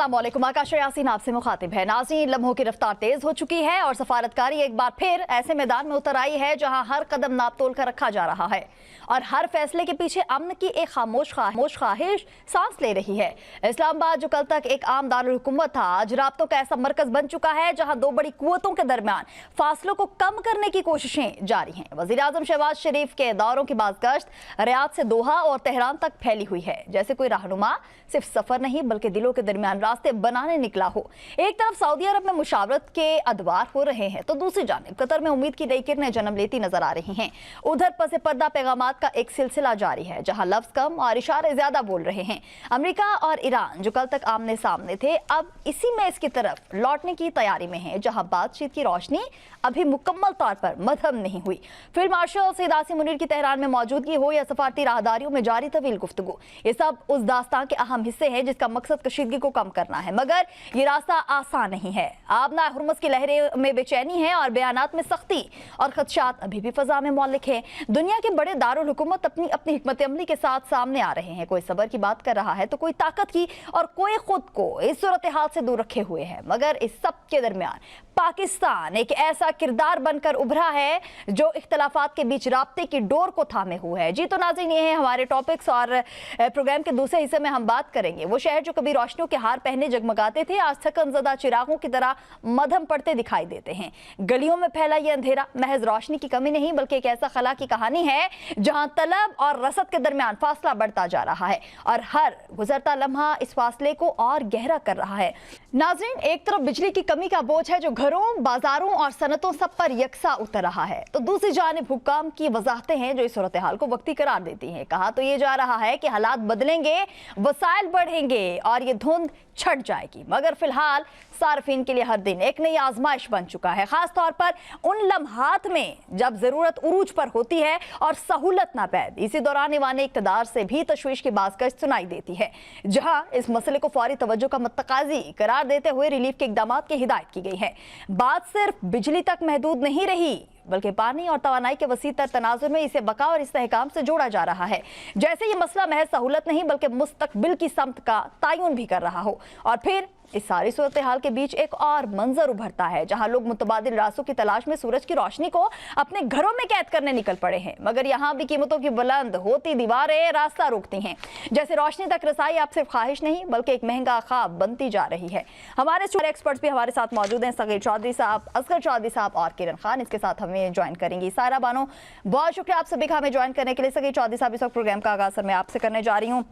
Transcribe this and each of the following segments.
अस्सलाम वालेकुम। आकाश यासीन आपसे मुखातिब है। नाज़रीन, लम्हों की रफ्तार तेज हो चुकी है और सफारतकारी एक बार फिर ऐसे मैदान में उतर आई है जहां हर कदम नाप तोल कर रखा जा रहा है और हर फैसले के पीछे अमन की एक खामोश ख्वाहिश सांस ले रही है। इस्लामाबाद जो कल तक एक आम दारुल हुकूमत था, आज राब्तों का ऐसा मरकज बन चुका है जहां दो बड़ी कुव्वतों के दरमियान फासलों को कम करने की कोशिशें जारी हैं। वज़ीर आज़म शहबाज शरीफ के दौरों की बाज़गश्त रियाद से दोहा और तेहरान तक फैली हुई है, जैसे कोई रहनुमा सिर्फ सफर नहीं बल्कि दिलों के दरमियान रास्ते बनाने निकला हो। एक तरफ सऊदी अरब में मुशावरत के अदवार हो रहे हैं तो दूसरी जानिब कतर में उम्मीद की नई किरणें जन्म लेती नजर आ रही हैं। उधर पसे पर्दा पैगामात का एक सिलसिला जारी है जहां लफ्ज कम और इशारे ज्यादा बोल रहे हैं। अमेरिका और ईरान जो कल तक आमने सामने थे, अब इसी मैच की तरफ लौटने की तैयारी में है जहां बातचीत की रोशनी अभी मुकम्मल तौर पर मध्यम नहीं हुई। फील्ड मार्शल सैयद आसिम मुनीर की तेहरान में मौजूदगी हो या सफारती राहदारियों में जारी तवील गुफ्तगू, ये सब उस दास्तान के अहम हिस्से हैं जिसका मकसद कशीदगी को कम करना है, मगर ये रास्ता आसान नहीं है। आबना हुर्मुज़ की लहरें में बेचैनी है और बयानात में सख्ती और खदशात अभी भी फजा में मौलिक है। दुनिया के बड़े दारुल हुकूमत अपनी अपनी हिकमत अमली के साथ सामने आ रहे हैं। कोई सबर की बात कर रहा है तो कोई ताकत की और कोई खुद को इस सूरत हाल से दूर रखे हुए है। मगर इस सब के दरमियान पाकिस्तान एक ऐसा किरदार बनकर उभरा है जो इख्तलाफात के बीच राब्ते की डोर को थामे हुए है। जी तो नाज़रीन, ये है हमारे टॉपिक्स और प्रोग्राम के दूसरे हिस्से में हम बात करेंगे वो शहर जो कभी रोशनियों के हार पहने जगमगाते थे, आज थकनज़दा चिरागों की तरह मध्यम पड़ते दिखाई देते हैं। गलियों में फैला ये अंधेरा महज रोशनी की कमी नहीं बल्कि एक ऐसा खला की कहानी है जहां तलब और रसद के दरमियान फासला बढ़ता जा रहा है और हर गुजरता लम्हा इस फासले को और गहरा कर रहा है। नाज़रीन, एक तरफ बिजली की कमी का बोझ है जो घरों, बाजारों और सनतों सब पर यकसा उतर रहा है, तो दूसरी जानिब हुक्काम की वजाहतें हैं जो इस सूरत हाल को वक्ती करार देती हैं। कहा तो ये जा रहा है कि हालात बदलेंगे, वसाइल बढ़ेंगे और ये धुंध छट जाएगी, मगर फिलहाल सार्फिन के लिए हर दिन एक नई आजमाइश बन चुका है, खास तौर पर उन लम्हात में जब जरूरत उरूज पर होती है और सहूलत नापैद। इसी दौरान ईवान इक़्तिदार से भी तशवीश की बाज़गश्त सुनाई देती है, जहां इस मसले को फौरी तवज्जो का मुतकाज़ी करार देते हुए रिलीफ के इक़दामात की हिदायत की गई है। बात सिर्फ बिजली तक महदूद नहीं रही बल्कि पानी और तवानाई के वसी तर तनाजुर में इसे बका और इस्तेहकाम से जोड़ा जा रहा है, जैसे ये मसला महज सहूलत नहीं बल्कि मुस्तकबिल की समत का तायुन भी कर रहा हो। और फिर इस सारी सूरत हाल के बीच एक और मंजर उभरता है जहां लोग मुतबादिल रास्तों की तलाश में सूरज की रोशनी को अपने घरों में कैद करने निकल पड़े हैं, मगर यहाँ भी कीमतों की बुलंद होती दीवारें रास्ता रोकती हैं। जैसे रोशनी तक रसाई आप सिर्फ ख्वाहिश नहीं बल्कि एक महंगा ख्वाब बनती जा रही है। हमारे एक्सपर्ट्स भी हमारे साथ मौजूद हैं, सगीर चौधरी साहब, असगर चौधरी साहब और किरण खान इसके साथ हमें ज्वाइन करेंगी। सारा बानो, बहुत शुक्रिया आप सभी का हमें ज्वाइन करने के लिए। सगीर चौधरी साहब, इस वक्त प्रोग्राम का आगाज सर मैं आपसे करने जा रही हूँ।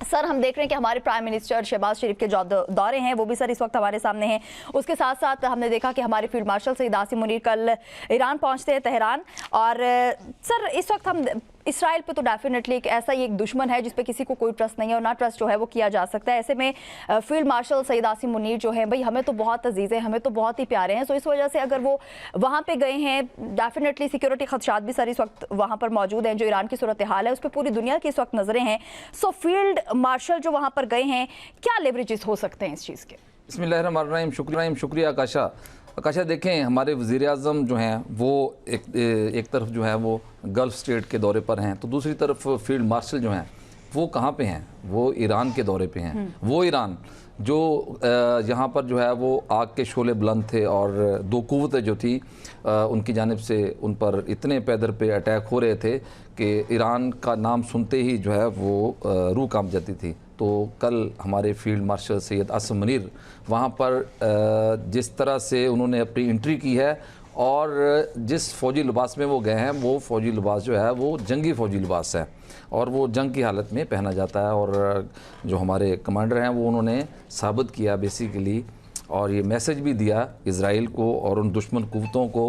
सर, हम देख रहे हैं कि हमारे प्राइम मिनिस्टर शहबाज शरीफ के जो दौरे हैं वो भी सर इस वक्त हमारे सामने हैं। उसके साथ साथ हमने देखा कि हमारे फील्ड मार्शल सैयद आसिम मुनीर कल ईरान पहुंचते हैं, तेहरान। और सर, इस वक्त हम इसराइल पे तो डेफिनेटली एक ऐसा ही एक दुश्मन है जिस पे किसी को कोई ट्रस्ट नहीं है और ना ट्रस्ट जो है वो किया जा सकता है। ऐसे में फील्ड मार्शल सैयद आसिम मुनीर जो है भाई हमें तो बहुत अजीज़ हैं, हमें तो बहुत ही प्यारे हैं, सो इस वजह से अगर वो वहाँ पे गए हैं डेफिनेटली सिक्योरिटी खदशात भी सर इस वक्त वहाँ पर मौजूद हैं। जो ईरान की सूरत हाल है उस पर पूरी दुनिया की इस वक्त नज़रें हैं। सो फील्ड मार्शल जो वहाँ पर गए हैं, क्या लेवरेजेस हो सकते हैं इस चीज़ के? बिस्मिल्लाहिर्रहमानिर्रहीम, शुक्रिया आकाशा। देखें, हमारे वज़ीर आज़म जो हैं वो एक तरफ जो है वो गल्फ़ स्टेट के दौरे पर हैं, तो दूसरी तरफ फील्ड मार्शल जो हैं वो कहाँ पे हैं? वो ईरान के दौरे पे हैं। वो ईरान जो यहाँ पर जो है वो आग के शोले बुलंद थे और दो कुव्वतें जो थी उनकी जानिब से उन पर इतने पैदर पे अटैक हो रहे थे कि ईरान का नाम सुनते ही जो है वो रूह कांप जाती थी। तो कल हमारे फील्ड मार्शल सैयद आसिम मुनीर वहाँ पर जिस तरह से उन्होंने अपनी एंट्री की है और जिस फ़ौजी लिबास में वो गए हैं, वो फ़ौजी लिबास जो है वो जंगी फ़ौजी लिबास है और वो जंग की हालत में पहना जाता है। और जो हमारे कमांडर हैं वो उन्होंने साबित किया बेसिकली और ये मैसेज भी दिया इज़राइल को और उन दुश्मन कुव्वतों को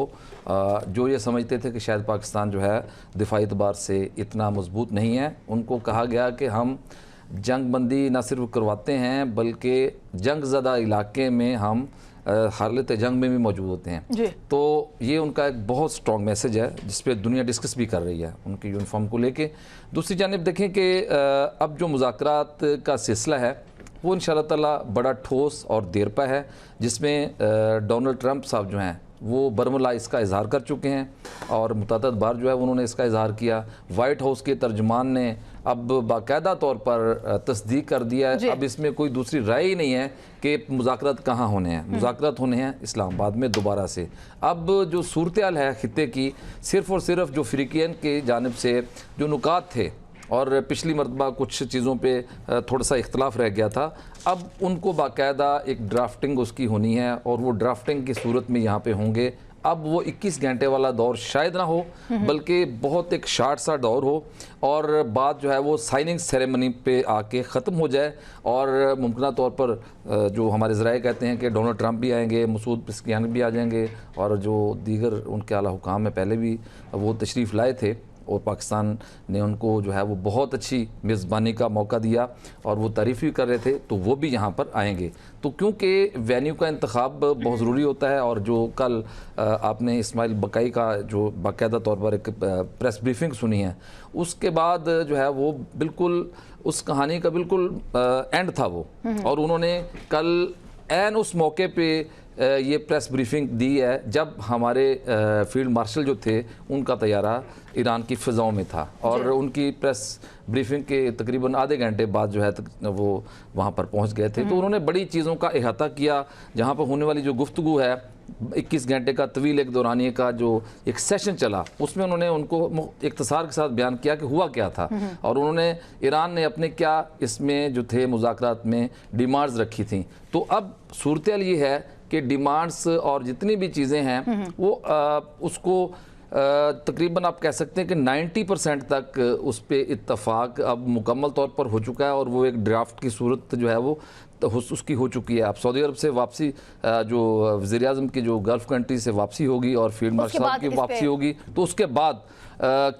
जो ये समझते थे कि शायद पाकिस्तान जो है दिफाई एतबार से इतना मजबूत नहीं है। उनको कहा गया कि हम जंग बंदी न सिर्फ करवाते हैं बल्कि जंग ज़दा इलाके में हम हालत जंग में भी मौजूद होते हैं। तो ये उनका एक बहुत स्ट्रॉन्ग मैसेज है जिस पे दुनिया डिस्कस भी कर रही है उनकी यूनिफॉर्म को लेके। दूसरी जानिब देखें कि अब जो मुज़ाकरात का सिलसिला है वो इंशाअल्लाह ताला बड़ा ठोस और देरपा है, जिसमें डोनाल्ड ट्रंप साहब जो हैं वो बरमला इसका इजहार कर चुके हैं और मुतअद्दिद बार जो है उन्होंने इसका इजहार किया। वाइट हाउस के तर्जुमान ने अब बाकायदा तौर पर तस्दीक कर दिया है, अब इसमें कोई दूसरी राय ही नहीं है कि मुज़ाकरात कहाँ होने हैं। मुज़ाकरात होने हैं इस्लामाबाद में दोबारा से। अब जो सूरत हाल है खित्ते की, सिर्फ़ और सिर्फ जो फ़रीक़ैन की जानिब से जो नुकात थे और पिछली मरतबा कुछ चीज़ों पे थोड़ा सा इख्तलाफ रह गया था, अब उनको बाकायदा एक ड्राफ्टिंग उसकी होनी है और वो ड्राफ्टिंग की सूरत में यहाँ पे होंगे। अब वो 21 घंटे वाला दौर शायद ना हो, बल्कि बहुत एक शार्ट सा दौर हो और बात जो है वो साइनिंग सेरेमनी पे आके ख़त्म हो जाए और मुमकिन तौर पर जो हमारे ज़राए कहते हैं कि डोनाल्ड ट्रंप भी आएंगे, मसूद पिज़कियान भी आ जाएंगे और जो दीगर उनके आला हुकाम में पहले भी वो तशरीफ़ लाए थे और पाकिस्तान ने उनको जो है वो बहुत अच्छी मेज़बानी का मौका दिया और वो तारीफ़ भी कर रहे थे, तो वो भी यहाँ पर आएंगे। तो क्योंकि वेन्यू का इंतखाब बहुत ज़रूरी होता है और जो कल आपने इस्माइल बकाई का जो बाकायदा तौर पर एक प्रेस ब्रीफिंग सुनी है, उसके बाद जो है वो बिल्कुल उस कहानी का बिल्कुल एंड था वो, और उन्होंने कल एन उस मौके पे ये प्रेस ब्रीफिंग दी है जब हमारे फील्ड मार्शल जो थे उनका तैयारा ईरान की फ़िज़ाओं में था और उनकी प्रेस ब्रीफिंग के तकरीबन आधे घंटे बाद जो है वो वहाँ पर पहुँच गए थे। तो उन्होंने बड़ी चीज़ों का इहाता किया। जहाँ पर होने वाली जो गुफ्तगू है 21 घंटे का तवील एक दौरानिए का जो एक सेशन चला, उसमें उन्होंने उनको इख्तिसार के साथ बयान किया कि हुआ क्या था और उन्होंने ईरान ने अपने क्या इसमें जो थे मुज़ाकरात में डिमांड्स रखी थी। तो अब सूरत हाल ये है कि डिमांड्स और जितनी भी चीज़ें हैं वो उसको तकरीबन आप कह सकते हैं कि 90% तक उस पर इत्तफाक अब मुकम्मल तौर पर हो चुका है और वो एक ड्राफ्ट की सूरत जो है वो उसकी हो चुकी है। अब सऊदी अरब से वापसी जो वज़ीर आज़म की जो गल्फ़ कंट्री से वापसी होगी और फील्ड मार्शल साहब की वापसी होगी, तो उसके बाद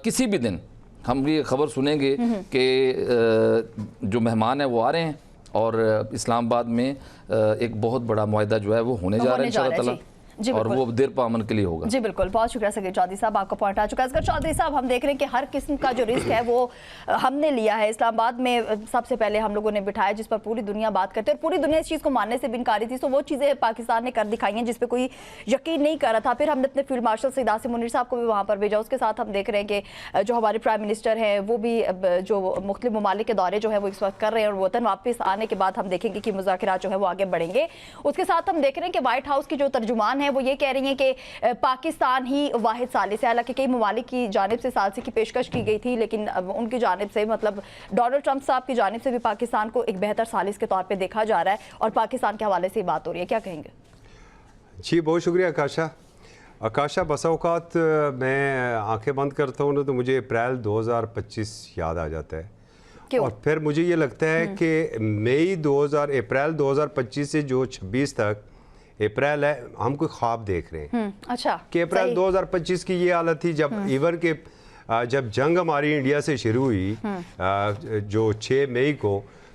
किसी भी दिन हम ये खबर सुनेंगे कि जो मेहमान हैं वो आ रहे हैं और इस्लामाबाद में एक बहुत बड़ा मुआहदा जो है वो होने जा रहा है इंशाअल्लाह ताला, और वो देर पामन के लिए होगा। जी बिल्कुल, बहुत शुक्रिया सगीर चौधरी साहब, आपका पॉइंट आ चुका है। असगर चौधरी साहब, हम देख रहे हैं कि हर किस्म का जो रिस्क है वो हमने लिया है। इस्लामाबाद में सबसे पहले हम लोगों ने बिठाया जिस पर पूरी दुनिया बात करते हैं और पूरी दुनिया इस चीज़ को मानने से भी इनकारी थी। तो वो चीज़ें पाकिस्तान ने कर दिखाई हैं जिस पर कोई यकीन नहीं कर रहा था। फिर हमने अपने फील्ड मार्शल सईद आसिम मुनीर साहब को भी वहाँ पर भेजा। उसके साथ हम देख रहे हैं कि जो हमारे प्राइम मिनिस्टर हैं वो भी जो मुख्तलिफ ममालिक के दौरे जो है वो इस वक्त कर रहे हैं और वतन वापस आने के बाद हम देखेंगे कि मुज़ाकरात जो है वो आगे बढ़ेंगे। उसके साथ हम देख रहे हैं कि वाइट हाउस की जो तर्जुमान है वो ये कह रही हैं कि पाकिस्तान ही वाहिद सालिस है। हालांकि कई ममालिक की जानिब से सालसी की पेशकश की गई थी, लेकिन उनकी जानिब से मतलब डोनाल्ड ट्रंप साहब की जानिब से भी पाकिस्तान को एक बेहतर सालिस के तौर पे देखा जा रहा है और पाकिस्तान के हवाले से बात हो रही है। क्या कहेंगे? जी बहुत शुक्रिया आकाशा। बसा औकात मैं आंखें बंद करता हूँ ना तो मुझे अप्रैल 2025 याद आ जाता है। क्यों? और फिर मुझे ये लगता है कि अप्रैल 2025 से जो 26 तक अप्रैल है, हम कोई ख्वाब देख रहे हैं। अच्छा, कि अप्रैल 2025 की ये हालत थी जब इवन के जब जंग हमारी इंडिया से शुरू हुई जो 6 मई को,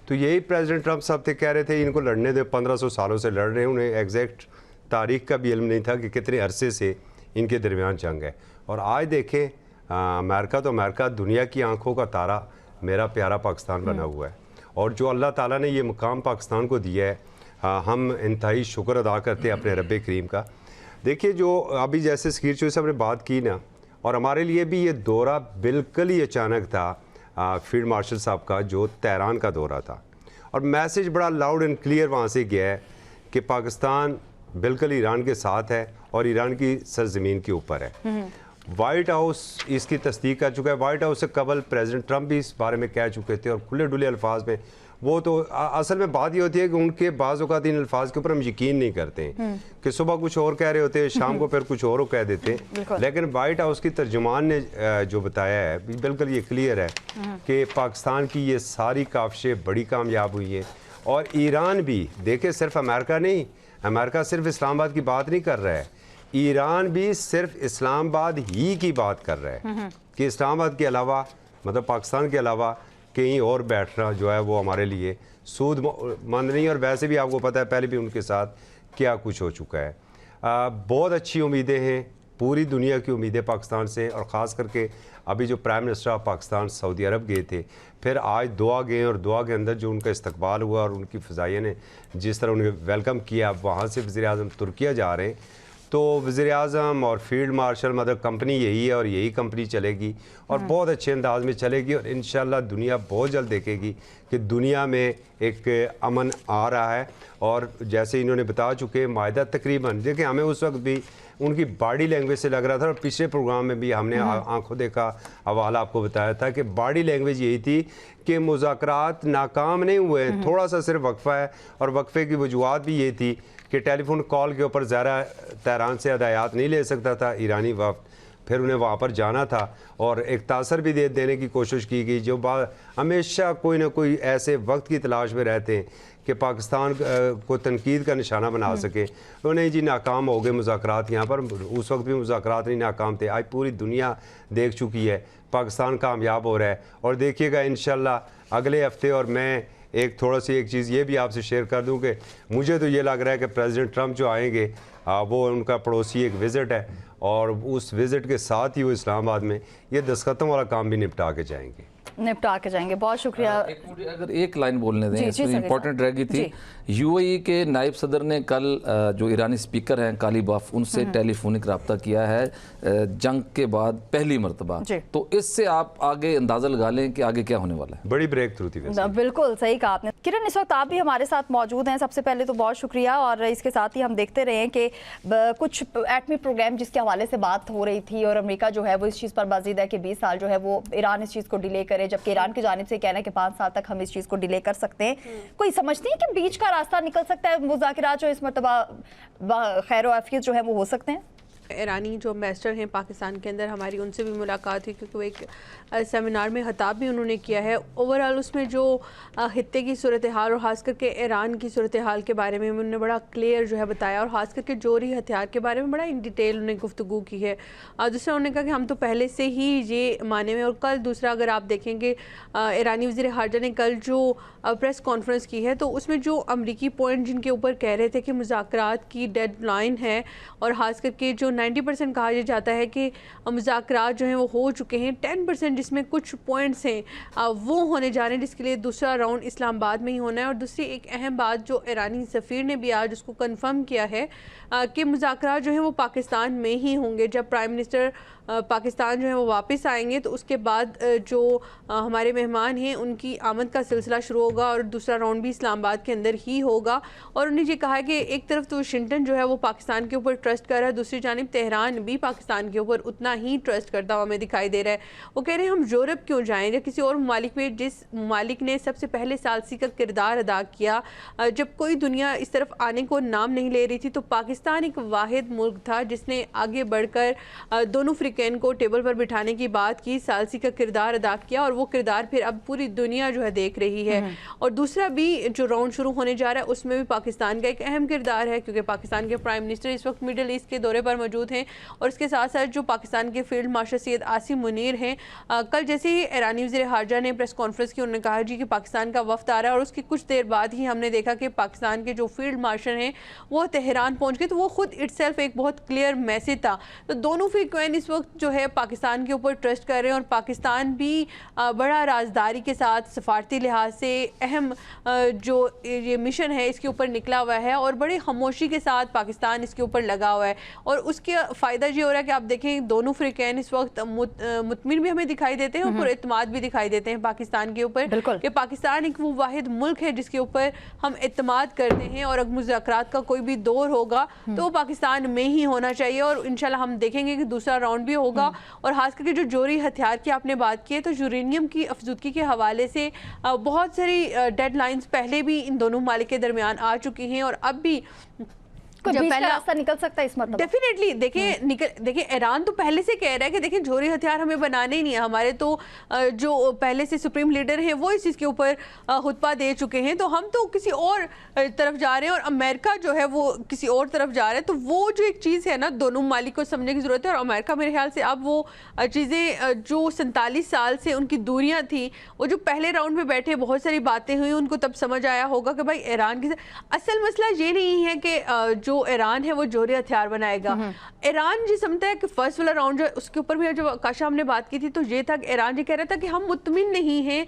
तो यही प्रेसिडेंट ट्रंप साहब थे, कह रहे थे इनको लड़ने दे, 1500 सालों से लड़ रहे हैं। उन्हें एग्जैक्ट तारीख का भी इल्म नहीं था कि कितने अरसे से इनके दरमियान जंग है। और आज देखें अमेरिका तो अमेरिका, दुनिया की आंखों का तारा मेरा प्यारा पाकिस्तान बना हुआ है और जो अल्लाह ताला ने ये मुकाम पाकिस्तान को दिया है, हम इंतहाई शुक्र अदा करते हैं अपने रब्बे करीम का। देखिए जो अभी जैसे सगीर चौधरी साहब ने बात की ना, और हमारे लिए भी ये दौरा बिल्कुल ही अचानक था फील्ड मार्शल साहब का, जो तेहरान का दौरा था, और मैसेज बड़ा लाउड एंड क्लियर वहाँ से गया है कि पाकिस्तान बिल्कुल ईरान के साथ है और ईरान की सरजमीन के ऊपर है। वाइट हाउस इसकी तस्दीक कर चुका है। वाइट हाउस से कबल प्रेसिडेंट ट्रंप भी इस बारे में कह चुके थे और खुले डुले अल्फाज में। वो तो असल में बात ये होती है कि उनके बाज़ औक़ात इन अल्फाज के ऊपर हम यकीन नहीं करते हैं कि सुबह कुछ और कह रहे होते हैं, शाम को फिर कुछ और कह देते हैं। लेकिन वाइट हाउस की तर्जुमान ने जो बताया है बिल्कुल ये क्लियर है कि पाकिस्तान की ये सारी काविशें बड़ी कामयाब हुई हैं। और ईरान भी देखे, सिर्फ अमेरिका नहीं, अमेरिका सिर्फ इस्लामाबाद की बात नहीं कर रहा है, ईरान भी सिर्फ इस्लामाबाद ही की बात कर रहा है कि इस्लामाबाद के अलावा, मतलब पाकिस्तान के अलावा कहीं और बैठना जो है वो हमारे लिए सूदमंद नहीं। और वैसे भी आपको पता है पहले भी उनके साथ क्या कुछ हो चुका है। बहुत अच्छी उम्मीदें हैं, पूरी दुनिया की उम्मीदें पाकिस्तान से, और ख़ास करके अभी जो prime minister of Pakistan Saudi Arab गए थे, फिर आज दुआ गए और दुआ के अंदर जो उनका इस्तकबाल हुआ और उनकी फ़ज़ाइया ने जिस तरह उन्हें वेलकम किया, वहाँ से वज़ीर आज़म तुर्किया जा रहे हैं। तो वज़ीर-ए-आज़म और फील्ड मार्शल मतलब कंपनी यही है और यही कंपनी चलेगी और बहुत अच्छे अंदाज में चलेगी और इंशाल्लाह दुनिया बहुत जल्द देखेगी कि दुनिया में एक अमन आ रहा है। और जैसे इन्होंने बता चुके माहिदा तकरीबन देखिए हमें उस वक्त भी उनकी बॉडी लैंग्वेज से लग रहा था और पिछले प्रोग्राम में भी हमने आंखों देखा हवाला आपको बताया था कि बॉडी लैंग्वेज यही थी कि मुज़ाकरात नाकाम नहीं हुए, थोड़ा सा सिर्फ वक्फा है और वक्फे की वजूहत भी ये थी कि टेलीफोन कॉल के ऊपर ज़रा तेहरान से हदायत नहीं ले सकता था ईरानी वक्त, फिर उन्हें वहाँ पर जाना था और एक तासर भी देने की कोशिश की गई। जो बात हमेशा कोई ना कोई ऐसे वक्त की तलाश में रहते हैं कि पाकिस्तान को तनकीद का निशाना बना सके, तो नहीं जी नाकाम हो गए मुज़ाकरात यहाँ पर। उस वक्त भी मुज़ाकरात नहीं नाकाम थे, आज पूरी दुनिया देख चुकी है पाकिस्तान कामयाब हो रहा है। और देखिएगा इंशाल्लाह अगले हफ्ते, और मैं एक थोड़ा सी एक चीज़ ये भी आपसे शेयर कर दूं कि मुझे तो ये लग रहा है कि प्रेसिडेंट ट्रंप जो आएंगे वो उनका पड़ोसी एक विज़िट है और उस विज़िट के साथ ही वो इस्लामाबाद में ये दस्तखतों वाला काम भी निपटा के जाएंगे। बहुत शुक्रिया। अगर एक लाइन बोलने दें, जी, इम्पोर्टेंट रह गई थी। यूएई के नायब सदर ने कल जो ईरानी स्पीकर हैं कालीबाफ, उनसे टेलीफोनिक रब्ता किया है जंग के बाद पहली मरतबा। तो इससे आप आगे अंदाजा लगा लें कि आगे क्या होने वाला है। बड़ी ब्रेक थ्रू थी वैसे। बिल्कुल सही कहा आपने। किरण, इस वक्त आप भी हमारे साथ मौजूद हैं, सबसे पहले तो बहुत शुक्रिया। और इसके साथ ही हम देखते रहे कि कुछ एटमी प्रोग्राम जिसके हवाले से बात हो रही थी और अमेरिका जो है वो इस चीज़ पर बाजिद है कि 20 साल जो है वो ईरान इस चीज़ को डिले करे, जबकि ईरान की जानिब से कहना है कि 5 साल तक हम इस चीज़ को डिले कर सकते हैं। कोई समझते हैं कि बीच का रास्ता निकल सकता है, मुज़ाकिरात जो इस मरतबा खैर आफियत जो है वो हो सकते हैं? ईरानी जो एम्बेसडर हैं पाकिस्तान के अंदर, हमारी उनसे भी मुलाकात हुई क्योंकि वो एक सेमिनार में खिताब भी उन्होंने किया है। ओवरऑल उसमें जो खित्ते की सूरत हाल और ख़ास करके ईरान की सूरत हाल के बारे में उन्होंने बड़ा क्लियर जो है बताया और ख़ास करके जोहरी हथियार के बारे में बड़ा इन डिटेल उन्होंने गुफ्तगू की है। दूसरा उन्होंने कहा कि हम तो पहले से ही ये माने में, और कल दूसरा अगर आप देखेंगे ईरानी वज़ीर ख़ारजा ने कल जो प्रेस कॉन्फ्रेंस की है तो उसमें जो अमरीकी पॉइंट जिनके ऊपर कह रहे थे कि मुज़ाकरात की डेडलाइन है और ख़ास करके जो 90% कहा जाता है कि मुज़ाकरात जो हैं वो हो चुके हैं, 10% जिसमें कुछ पॉइंट्स हैं वो होने जा रहे हैं, जिसके लिए दूसरा राउंड इस्लामाबाद में ही होना है। और दूसरी एक अहम बात जो ईरानी सफ़ीर ने भी आज उसको कंफर्म किया है कि मुज़ाकरात जो हैं वो पाकिस्तान में ही होंगे। जब प्राइम मिनिस्टर पाकिस्तान जो है वो वापस आएंगे तो उसके बाद जो हमारे मेहमान हैं उनकी आमद का सिलसिला शुरू होगा और दूसरा राउंड भी इस्लामाबाद के अंदर ही होगा। और उन्हें ये कहा है कि एक तरफ तो वाशिंगटन जो है वो पाकिस्तान के ऊपर ट्रस्ट कर रहा है, दूसरी जानिब तेहरान भी पाकिस्तान के ऊपर उतना ही ट्रस्ट करता हुआ हमें दिखाई दे रहा है। वो कह रहे हैं हम यूरोप क्यों जाएँ या किसी और ममालिक में, जिस ममालिक ने सबसे पहले सालसी का किरदार अदा किया जब कोई दुनिया इस तरफ आने को नाम नहीं ले रही थी, तो पाकिस्तान एक वाहिद मुल्क था जिसने आगे बढ़कर दोनों अफ्रीकन को टेबल पर बिठाने की बात की, सालसी का किरदार अदा किया और वो किरदार फिर अब पूरी दुनिया जो है देख रही है। और दूसरा भी जो राउंड शुरू होने जा रहा है उसमें भी पाकिस्तान का एक अहम किरदार है क्योंकि पाकिस्तान के प्राइम मिनिस्टर इस वक्त मिडल ईस्ट के दौरे पर मौजूद हैं और इसके साथ साथ जो पाकिस्तान के फील्ड मार्शल सैयद आसिम मुनीर हैं, कल जैसे ही ईरानी वज़ीर ख़ारजा ने प्रेस कॉन्फ्रेंस की, उन्होंने कहा जी कि पाकिस्तान का वफ्द आ रहा है और उसकी कुछ देर बाद ही हमने देखा कि पाकिस्तान के जो फील्ड मार्शल हैं वो तेहरान पहुँच गए। तो वो खुद इटसेल्फ एक बहुत क्लियर मैसेज था। तो दोनों फ्रीक्वेंट इस वक्त जो है पाकिस्तान के ऊपर ट्रस्ट कर रहे हैं और पाकिस्तान भी बड़ा राजदारी के साथ सफारती लिहाज से अहम जो ये मिशन है इसके ऊपर निकला हुआ है और बड़ी खामोशी के साथ पाकिस्तान इसके ऊपर लगा हुआ है। और उसके फ़ायदा ये हो रहा है कि आप देखें दोनों फ्रीकैन इस वक्त मुतमिन भी हमें दिखाई देते हैं और पुरएतमाद भी दिखाई देते हैं पाकिस्तान के ऊपर कि पाकिस्तान एक वो वाहिद मुल्क है जिसके ऊपर हम एतमाद करते हैं और अगर मुज़ाकरात का कोई भी दौर होगा तो वो पाकिस्तान में ही होना चाहिए। और इंशाल्लाह हम देखेंगे कि दूसरा राउंड भी होगा। और खास करके जो जोहरी हथियार की आपने बात की है तो यूरेनियम की अफजूदगी के हवाले से बहुत सारी डेडलाइंस पहले भी इन दोनों ममालिक के दरमियान आ चुकी हैं और अब भी जब पहला रास्ता निकल सकता है इस मतलब डेफिनेटली देखिए ईरान तो पहले से कह रहा है कि देखिए जोहरी हथियार हमें बनाने ही नहीं है। हमारे तो जो पहले से सुप्रीम लीडर हैं वो इस चीज़ के ऊपर खुतबा दे चुके हैं, तो हम तो किसी और तरफ जा रहे हैं और अमेरिका जो है वो किसी और तरफ जा रहा है। तो वो जो एक चीज़ है ना दोनों ममालिक को समझने की ज़रूरत है। और अमेरिका मेरे ख्याल से अब वो चीज़ें जो 47 साल से उनकी दूरियाँ थी, वो जो पहले राउंड में बैठे बहुत सारी बातें हुई, उनको तब समझ आया होगा कि भाई ईरान की असल मसला ये नहीं है कि जो ईरान है वो जोहरी हथियार बनाएगा। ईरान जी समझता है कि फर्स्ट वाला राउंड जो उसके ऊपर भी जो काशा हमने बात की थी तो ये था कि ईरान जी कह रहा था कि हम मुतमिन नहीं हैं,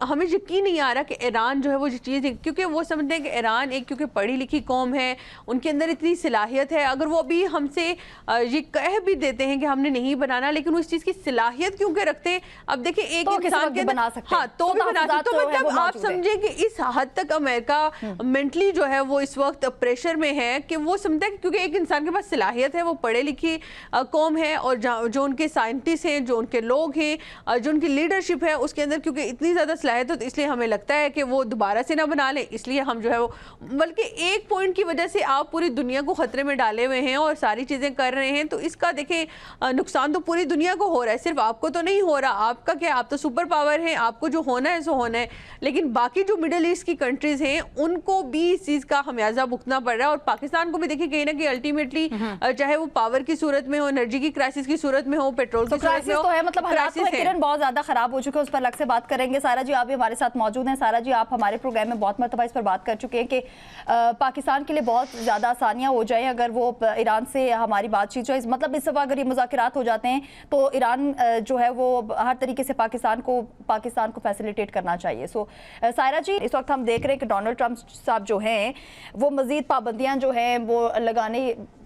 हमें यकीन नहीं आ रहा कि ईरान जो है वो चीज़, क्योंकि वो समझते हैं कि ईरान एक क्योंकि पढ़ी लिखी कौम है, उनके अंदर इतनी सलाहियत है, अगर वो अभी हमसे ये कह भी देते हैं कि हमने नहीं बनाना, लेकिन वो इस चीज़ की सलाहियत क्यों के रखते हैं। अब देखिए एक तो इंसान के बना सकते हैं, हाँ तो भी बना सकते, तो मतलब आप समझे कि इस हद तक अमेरिका मेंटली जो है वो इस वक्त प्रेशर में है कि वो समझता है कि क्योंकि एक इंसान के पास सलाहियत है, वो पढ़े लिखी कौम है, और जो उनके साइंटिस्ट हैं, जो उनके लोग हैं, जो उनकी लीडरशिप है उसके अंदर क्योंकि इतनी ज़्यादा सलाहियत है, तो इसलिए हमें लगता है कि वो दोबारा से ना बना लें, इसलिए हम जो है वो, बल्कि एक पॉइंट की वजह से आप पूरी दुनिया को खतरे में डाले हुए हैं और सारी चीज़ें कर रहे हैं, तो इसका देखें नुकसान तो पूरी दुनिया को हो रहा है, सिर्फ आपको तो नहीं हो रहा। आपका क्या, आप तो सुपर पावर हैं, आपको जो होना है सो होना है, लेकिन बाकी जो मिडिल ईस्ट की कंट्रीज हैं उनको भी इस चीज़ का खमियाजा भुगतना पड़ रहा है, और पाकिस्तान को भी देखिए कहीं ना कहीं अल्टीमेटली चाहे वो पावर की सूरत में हो, एनर्जी की क्राइसिस की सूरत में हो, पेट्रोल की सूरत में हो, तो है, मतलब हालात तो किरण बहुत ज्यादा खराब हो चुके हैं, उस पर अलग से बात करेंगे। सारा जी आप भी हमारे साथ मौजूद हैं। सारा जी, आप हमारे प्रोग्राम में बहुत मरतबा इस पर बात कर चुके हैं कि पाकिस्तान के लिए बहुत ज़्यादा आसानियाँ हो जाएं अगर वो ईरान से हमारी बातचीत जो है, मतलब इस दफ़ा अगर ये मुज़ाकरात हो जाते हैं तो ईरान जो है वो हर तरीके से पाकिस्तान को फैसिलिटेट करना चाहिए। सो सायरा जी, इस वक्त हम देख रहे हैं कि डोनाल्ड ट्रंप साहब जो हैं वो मज़ीद पाबंदियाँ जो हैं वो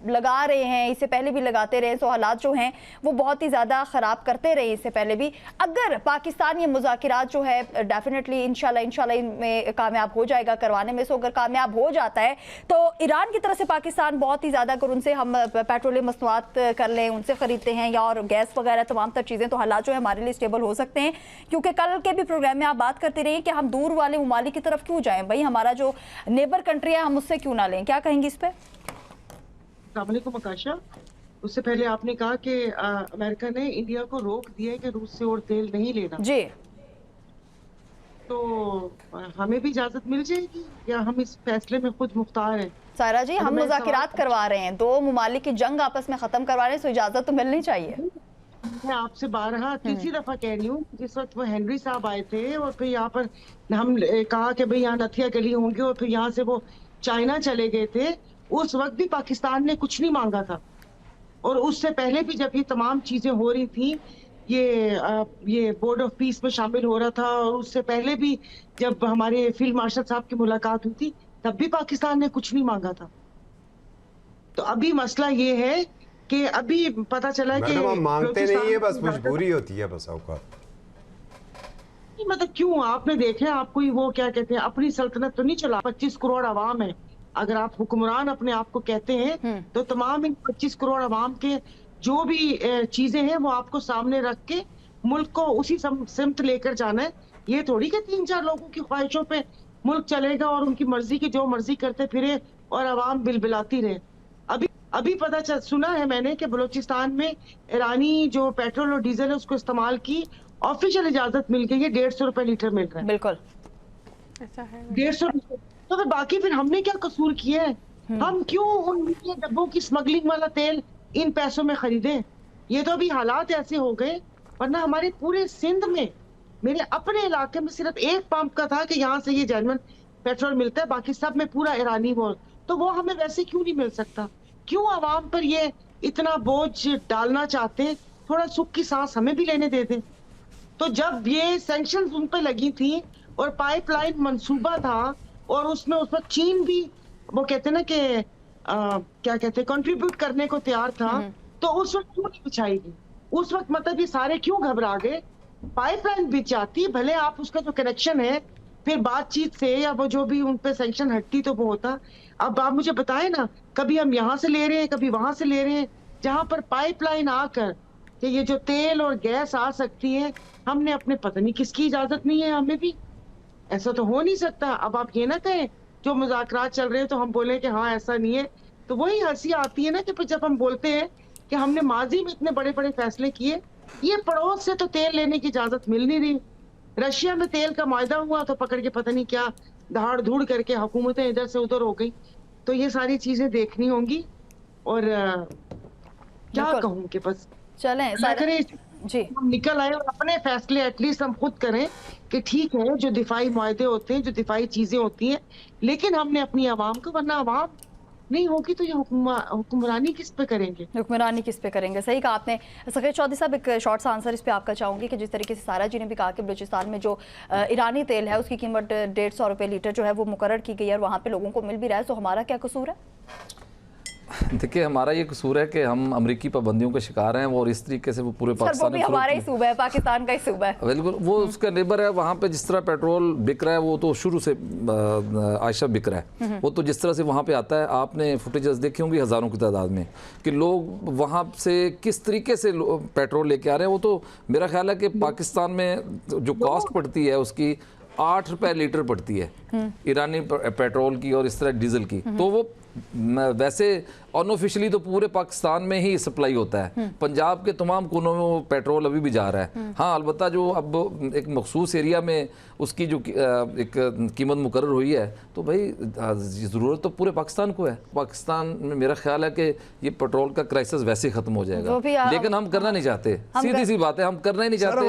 लगा रहे हैं, इससे पहले भी लगाते रहे, सो हालात जो हैं वो बहुत ही ज़्यादा ख़राब करते रहे इससे पहले भी। अगर पाकिस्तान ये मुज़ाकरात जो है डेफिनेटली इंशाल्लाह इनमें कामयाब हो जाएगा करवाने में, सो अगर कामयाब हो जाता है तो ईरान की तरफ से पाकिस्तान बहुत ही ज़्यादा, अगर उनसे हम पेट्रोलियम मसनूआत कर लें, उनसे ख़रीदते हैं या और गैस वगैरह तमाम तर चीज़ें, तो हालात जो है हमारे लिए स्टेबल हो सकते हैं। क्योंकि कल के भी प्रोग्राम में आप बात करते रहिए कि हम दूर वाले ममालिक की तरफ क्यों जाएँ, भाई हमारा जो नेबर कंट्री है हम उससे क्यों ना लें, क्या कहेंगे इस पर? अस्सलामुअलैकुम आकाशा, उससे पहले आपने कहा कि अमेरिका ने इंडिया को रोक दिया है कि रूस से और तेल नहीं लेना जी, तो हमें भी इजाजत मिल जाएगी या हम इस फैसले में खुद मुख्तार हैं? सायरा जी, हम मुज़ाकरात करवा रहे हैं, दो ममालिक की जंग आपस में खत्म करवा रहे हैं, तो इजाजत तो मिलनी चाहिए। मैं आपसे बारहा तीसरी दफा कह रही हूँ, जिस वक्त वो हेनरी साहब आए थे और फिर यहाँ पर हम कहा कि भाई यहाँ नथिया गली होंगे और फिर यहाँ से वो चाइना चले गए थे, उस वक्त भी पाकिस्तान ने कुछ नहीं मांगा था। और उससे पहले भी जब ये तमाम चीजें हो रही थी, ये बोर्ड ऑफ पीस में शामिल हो रहा था, और उससे पहले भी जब हमारे फील्ड मार्शल साहब की मुलाकात हुई थी तब भी पाकिस्तान ने कुछ नहीं मांगा था। तो अभी मसला ये है कि अभी पता चला कि हम मांगते नहीं है, बस मजबूरी होती है बस औकात। मतलब क्यों, आपने देखे आपको वो क्या कहते हैं, अपनी सल्तनत तो नहीं चला, 25 करोड़ आवाम है, अगर आप हुक्मरान अपने आप को कहते हैं तो तमाम इन 25 करोड़ आवाम के जो भी चीजें हैं वो आपको सामने रख के मुल्क को उसी सिमत लेकर जाना है। ये थोड़ी कि 3-4 लोगों की ख्वाहिशों पे मुल्क चलेगा और उनकी मर्जी की जो मर्जी करते फिरे और आवाम बिलबिलाती रहे। अभी पता सुना है मैंने कि बलूचिस्तान में ईरानी जो पेट्रोल और डीजल है उसको इस्तेमाल की ऑफिशियल इजाजत मिल गई है, 150 रुपए लीटर मिल रहा है। बिल्कुल ऐसा है 150। तो फिर बाकी फिर हमने क्या कसूर किया है? हम क्यों उन मीडिया डब्बों की स्मगलिंग वाला तेल इन पैसों में खरीदें? ये तो अभी हालात ऐसे हो गए, वरना हमारे पूरे सिंध में, मेरे अपने इलाके में सिर्फ एक पंप का था कि यहाँ से ये जेन्युइन पेट्रोल मिलता है, बाकी सब में पूरा ईरानी वो। तो वो हमें वैसे क्यों नहीं मिल सकता? क्यों आवाम पर ये इतना बोझ डालना चाहते हैं? थोड़ा सुख की सांस हमें भी लेने दे दें। तो जब ये सैंक्शंस उन पर लगी थी और पाइपलाइन मंसूबा था और उसमें उस पर चीन भी वो कहते हैं ना कि क्या कहते हैं कंट्रीब्यूट करने को तैयार था, तो उस वक्त क्यों नहीं बिछाई गई? उस वक्त मतलब ये सारे क्यों घबरा गए? पाइपलाइन बिछ जाती, भले आप उसका जो कनेक्शन है फिर बातचीत से या वो जो भी उन पे सैंक्शन हटती तो वो होता। अब आप मुझे बताएं ना, कभी हम यहाँ से ले रहे हैं, कभी वहां से ले रहे हैं, जहां पर पाइपलाइन आकर कि ये जो तेल और गैस आ सकती है, हमने अपने पता नहीं किसकी इजाजत नहीं है, हमें भी ऐसा तो हो नहीं सकता। अब आप ये ना कहें जो मुज़ाकरात चल रहे हैं तो हम बोले कि हाँ ऐसा नहीं है, तो वही हंसी आती है ना कि फिर जब हम बोलते हैं कि हमने माजी में इतने बड़े बड़े फैसले किए, ये पड़ोस से तो तेल लेने की इजाजत मिल नहीं रही। रशिया में तेल का मायदा हुआ तो पकड़ के पता नहीं क्या धाड़ धूड़ करके हुकूमतें इधर से उधर हो गई। तो ये सारी चीजें देखनी होंगी और क्या कहूँ कि बस चलें जी हम निकल आए और अपने फैसले एटलीस्ट हम खुद करें कि ठीक है जो दिफाई मुआहदे होते हैं, जो दिफाई चीजें होती हैं, लेकिन हमने अपनी आवाम को, वरना आवाम नहीं होगी तो ये हुक्मरानी किस पे करेंगे? हुक्मरानी किस पे करेंगे? सही कहा आपने। सखीर चौधरी साहब, एक शॉर्ट सा आंसर इस पे आपका चाहूँगी कि जिस तरीके से सारा जी ने भी कहा कि बलूचिस्तान में जो ईरानी तेल है उसकी कीमत 150 रुपये लीटर जो है वो मुकर्रर की गई है और वहाँ पे लोगों को मिल भी रहा है, तो हमारा क्या कसूर है? देखिए, हमारा ये कसूर है कि हम अमेरिकी पाबंदियों के शिकार हैं और इस तरीके से वो पूरे पाकिस्तान में हमारा ही सूबा है, पाकिस्तान का ही सूबा है। बिल्कुल, वो उसका नेबर है। वहाँ पे जिस तरह पेट्रोल बिक रहा है वो तो शुरू से आयशा बिक रहा है। वो तो जिस तरह से वहाँ पे आता है, आपने फुटेजेस देखी होंगी हज़ारों की तादाद में कि लोग वहाँ से किस तरीके से पेट्रोल लेके आ रहे हैं। वो तो मेरा ख्याल है कि पाकिस्तान में जो कॉस्ट पड़ती है उसकी 8 रुपए लीटर पड़ती है ईरानी पेट्रोल की और इस तरह डीजल की। तो वो वैसे अनऑफिशियली तो पूरे पाकिस्तान में ही सप्लाई होता है, पंजाब के तमाम कोनों में वो पेट्रोल अभी भी जा रहा है। हाँ, अलबत्ता जो अब एक मखसूस एरिया में उसकी जो एक कीमत मुकर्रर हुई है, तो भाई ज़रूरत तो पूरे पाकिस्तान को है। पाकिस्तान में मेरा ख्याल है कि ये पेट्रोल का क्राइसिस वैसे ही ख़त्म हो जाएगा, लेकिन हम करना नहीं चाहते। सीधी सी बात है, हम करना ही नहीं चाहते।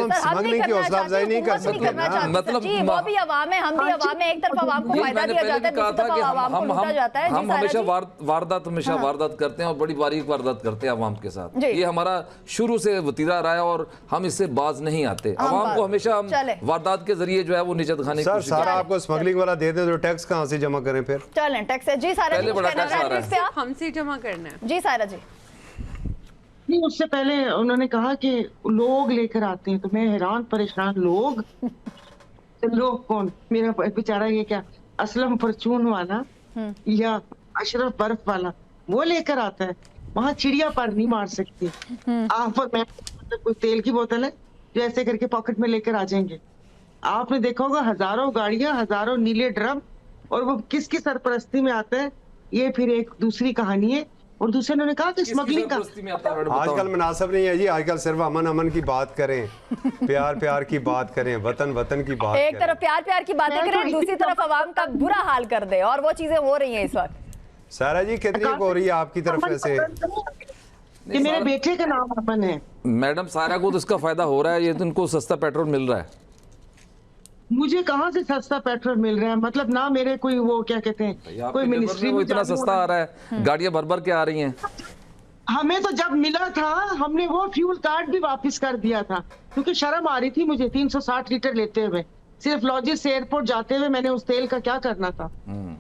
मतलब वो भी अवाम है, हम भी अवाम है, एक तरफ अवाम को फायदा दिया जाता है, दूसरी तरफ अवाम को लूटा जाता है। हम हमेशा वारदात करते हैं और बड़ी बारीक वारदात करते हैं अवाम के साथ। ये हमारा शुरू से वतीरा रहा है और हम इससे बाज नहीं आते। अवाम को हमेशा हम वारदात के जरिए जो है वो नीचे दिखाने की कोशिश सारा आपको स्मगलिंग वाला दे दे तो टैक्स कहाँ से जमा करें फिर? चलें टैक्स है जी। सारा पहले बड़ा टैक्स आ रहा है, हमसे जमा करना है जी। सारा जी नहीं, उससे पहले उन्होंने कहा कि लोग लेकर आते हैं, तो मैं हैरान परेशान। लोग कौन? मेरा बेचारा ये क्या असलम फॉर्चून वाला या अशरफ बर्फ वाला वो लेकर आता है? वहाँ चिड़िया पर नहीं मार सकती आप और मैं। कोई तेल की बोतल है जो ऐसे करके पॉकेट में लेकर आ जाएंगे? आपने देखा होगा हजारों गाड़ियां, हजारों नीले ड्रम, और वो किसकी सरपरस्ती में आता है, ये फिर एक दूसरी कहानी है। और दूसरे ने कहा कि स्मगलिंग का आजकल मुनासिब नहीं है जी। आजकल सिर्फ अमन अमन की बात करें, प्यार प्यार की बात करें, वतन वतन की बात एक तरफ प्यार प्यार की बातें करें, दूसरी तरफ अवाम का बुरा हाल कर दे, और वो चीजें हो रही हैं इस वक्त। सारा जी कितनी हो रही है आपकी तरफ से? कि मेरे बेटे का नाम अमन है। मैडम, सारा को तो इसका फायदा हो रहा है, ये तो इनको सस्ता पेट्रोल मिल रहा है। मुझे कहाँ से सस्ता पेट्रोल मिल रहा है? मतलब ना मेरे कोई वो क्या कहते हैं, कोई मिनिस्ट्री में इतना सस्ता आ रहा है, गाड़ियां भर भर के आ रही हैं। हमें तो जब मिला था हमने वो फ्यूल कार्ड भी वापस कर दिया था, क्योंकि शर्म आ रही थी मुझे 360 लीटर लेते हुए। सिर्फ लॉजिस से एयरपोर्ट जाते हुए मैंने उस तेल का क्या करना था।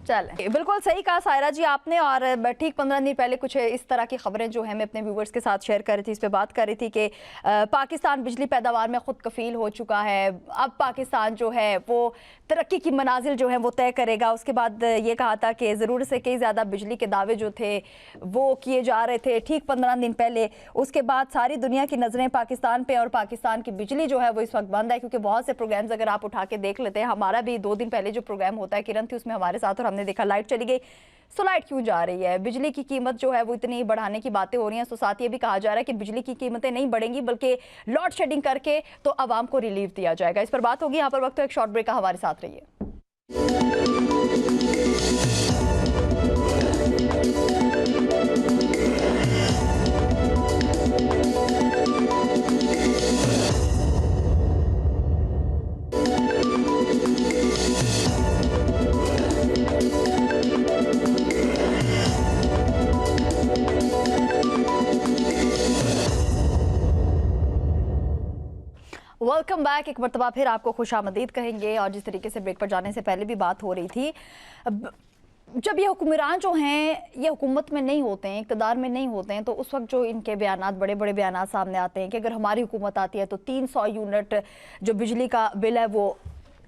चले, बिल्कुल सही कहा सायरा जी आपने। और ठीक 15 दिन पहले कुछ इस तरह की खबरें जो है मैं अपने व्यूवर्स के साथ शेयर कर रही थी, इस पे बात कर रही थी कि पाकिस्तान बिजली पैदावार में खुद कफील हो चुका है। अब पाकिस्तान जो है वो तरक्की की मनाजिल जो है वो तय करेगा। उसके बाद ये कहा था कि ज़रूरत से कई ज़्यादा बिजली के दावे जो थे वो किए जा रहे थे ठीक 15 दिन पहले। उसके बाद सारी दुनिया की नज़रें पाकिस्तान पे, और पाकिस्तान की बिजली जो है वो इस वक्त बंद है, क्योंकि बहुत से प्रोग्राम्स अगर आप उठा के देख लेते हैं, हमारा भी 2 दिन पहले जो प्रोग्राम होता है, किरण थी उसमें हमारे साथ, और हमने देखा लाइट चली गई। सो लाइट क्यों जा रही है? बिजली की कीमत जो है वो इतनी बढ़ाने की बातें हो रही हैं। सो साथ ये भी कहा जा रहा है कि बिजली की कीमतें नहीं बढ़ेंगी, बल्कि लोड शेडिंग करके तो आवाम को रिलीफ दिया जाएगा। इस पर बात होगी। यहाँ पर वक्त तो एक शॉर्ट ब्रेक का, हमारे साथ रहिए। Welcome back. एक मरतबा फिर आपको खुशामदीद कहेंगे। और जिस तरीके से ब्रेक पर जाने से पहले भी बात हो रही थी, जब ये हुक्मरान जो हैं ये हुकूमत में नहीं होते हैं, इक़्तिदार में नहीं होते हैं, तो उस वक्त जो इनके बयानात, बड़े बड़े बयानात सामने आते हैं कि अगर हमारी हुकूमत आती है तो 300 यूनिट जो बिजली का बिल है वो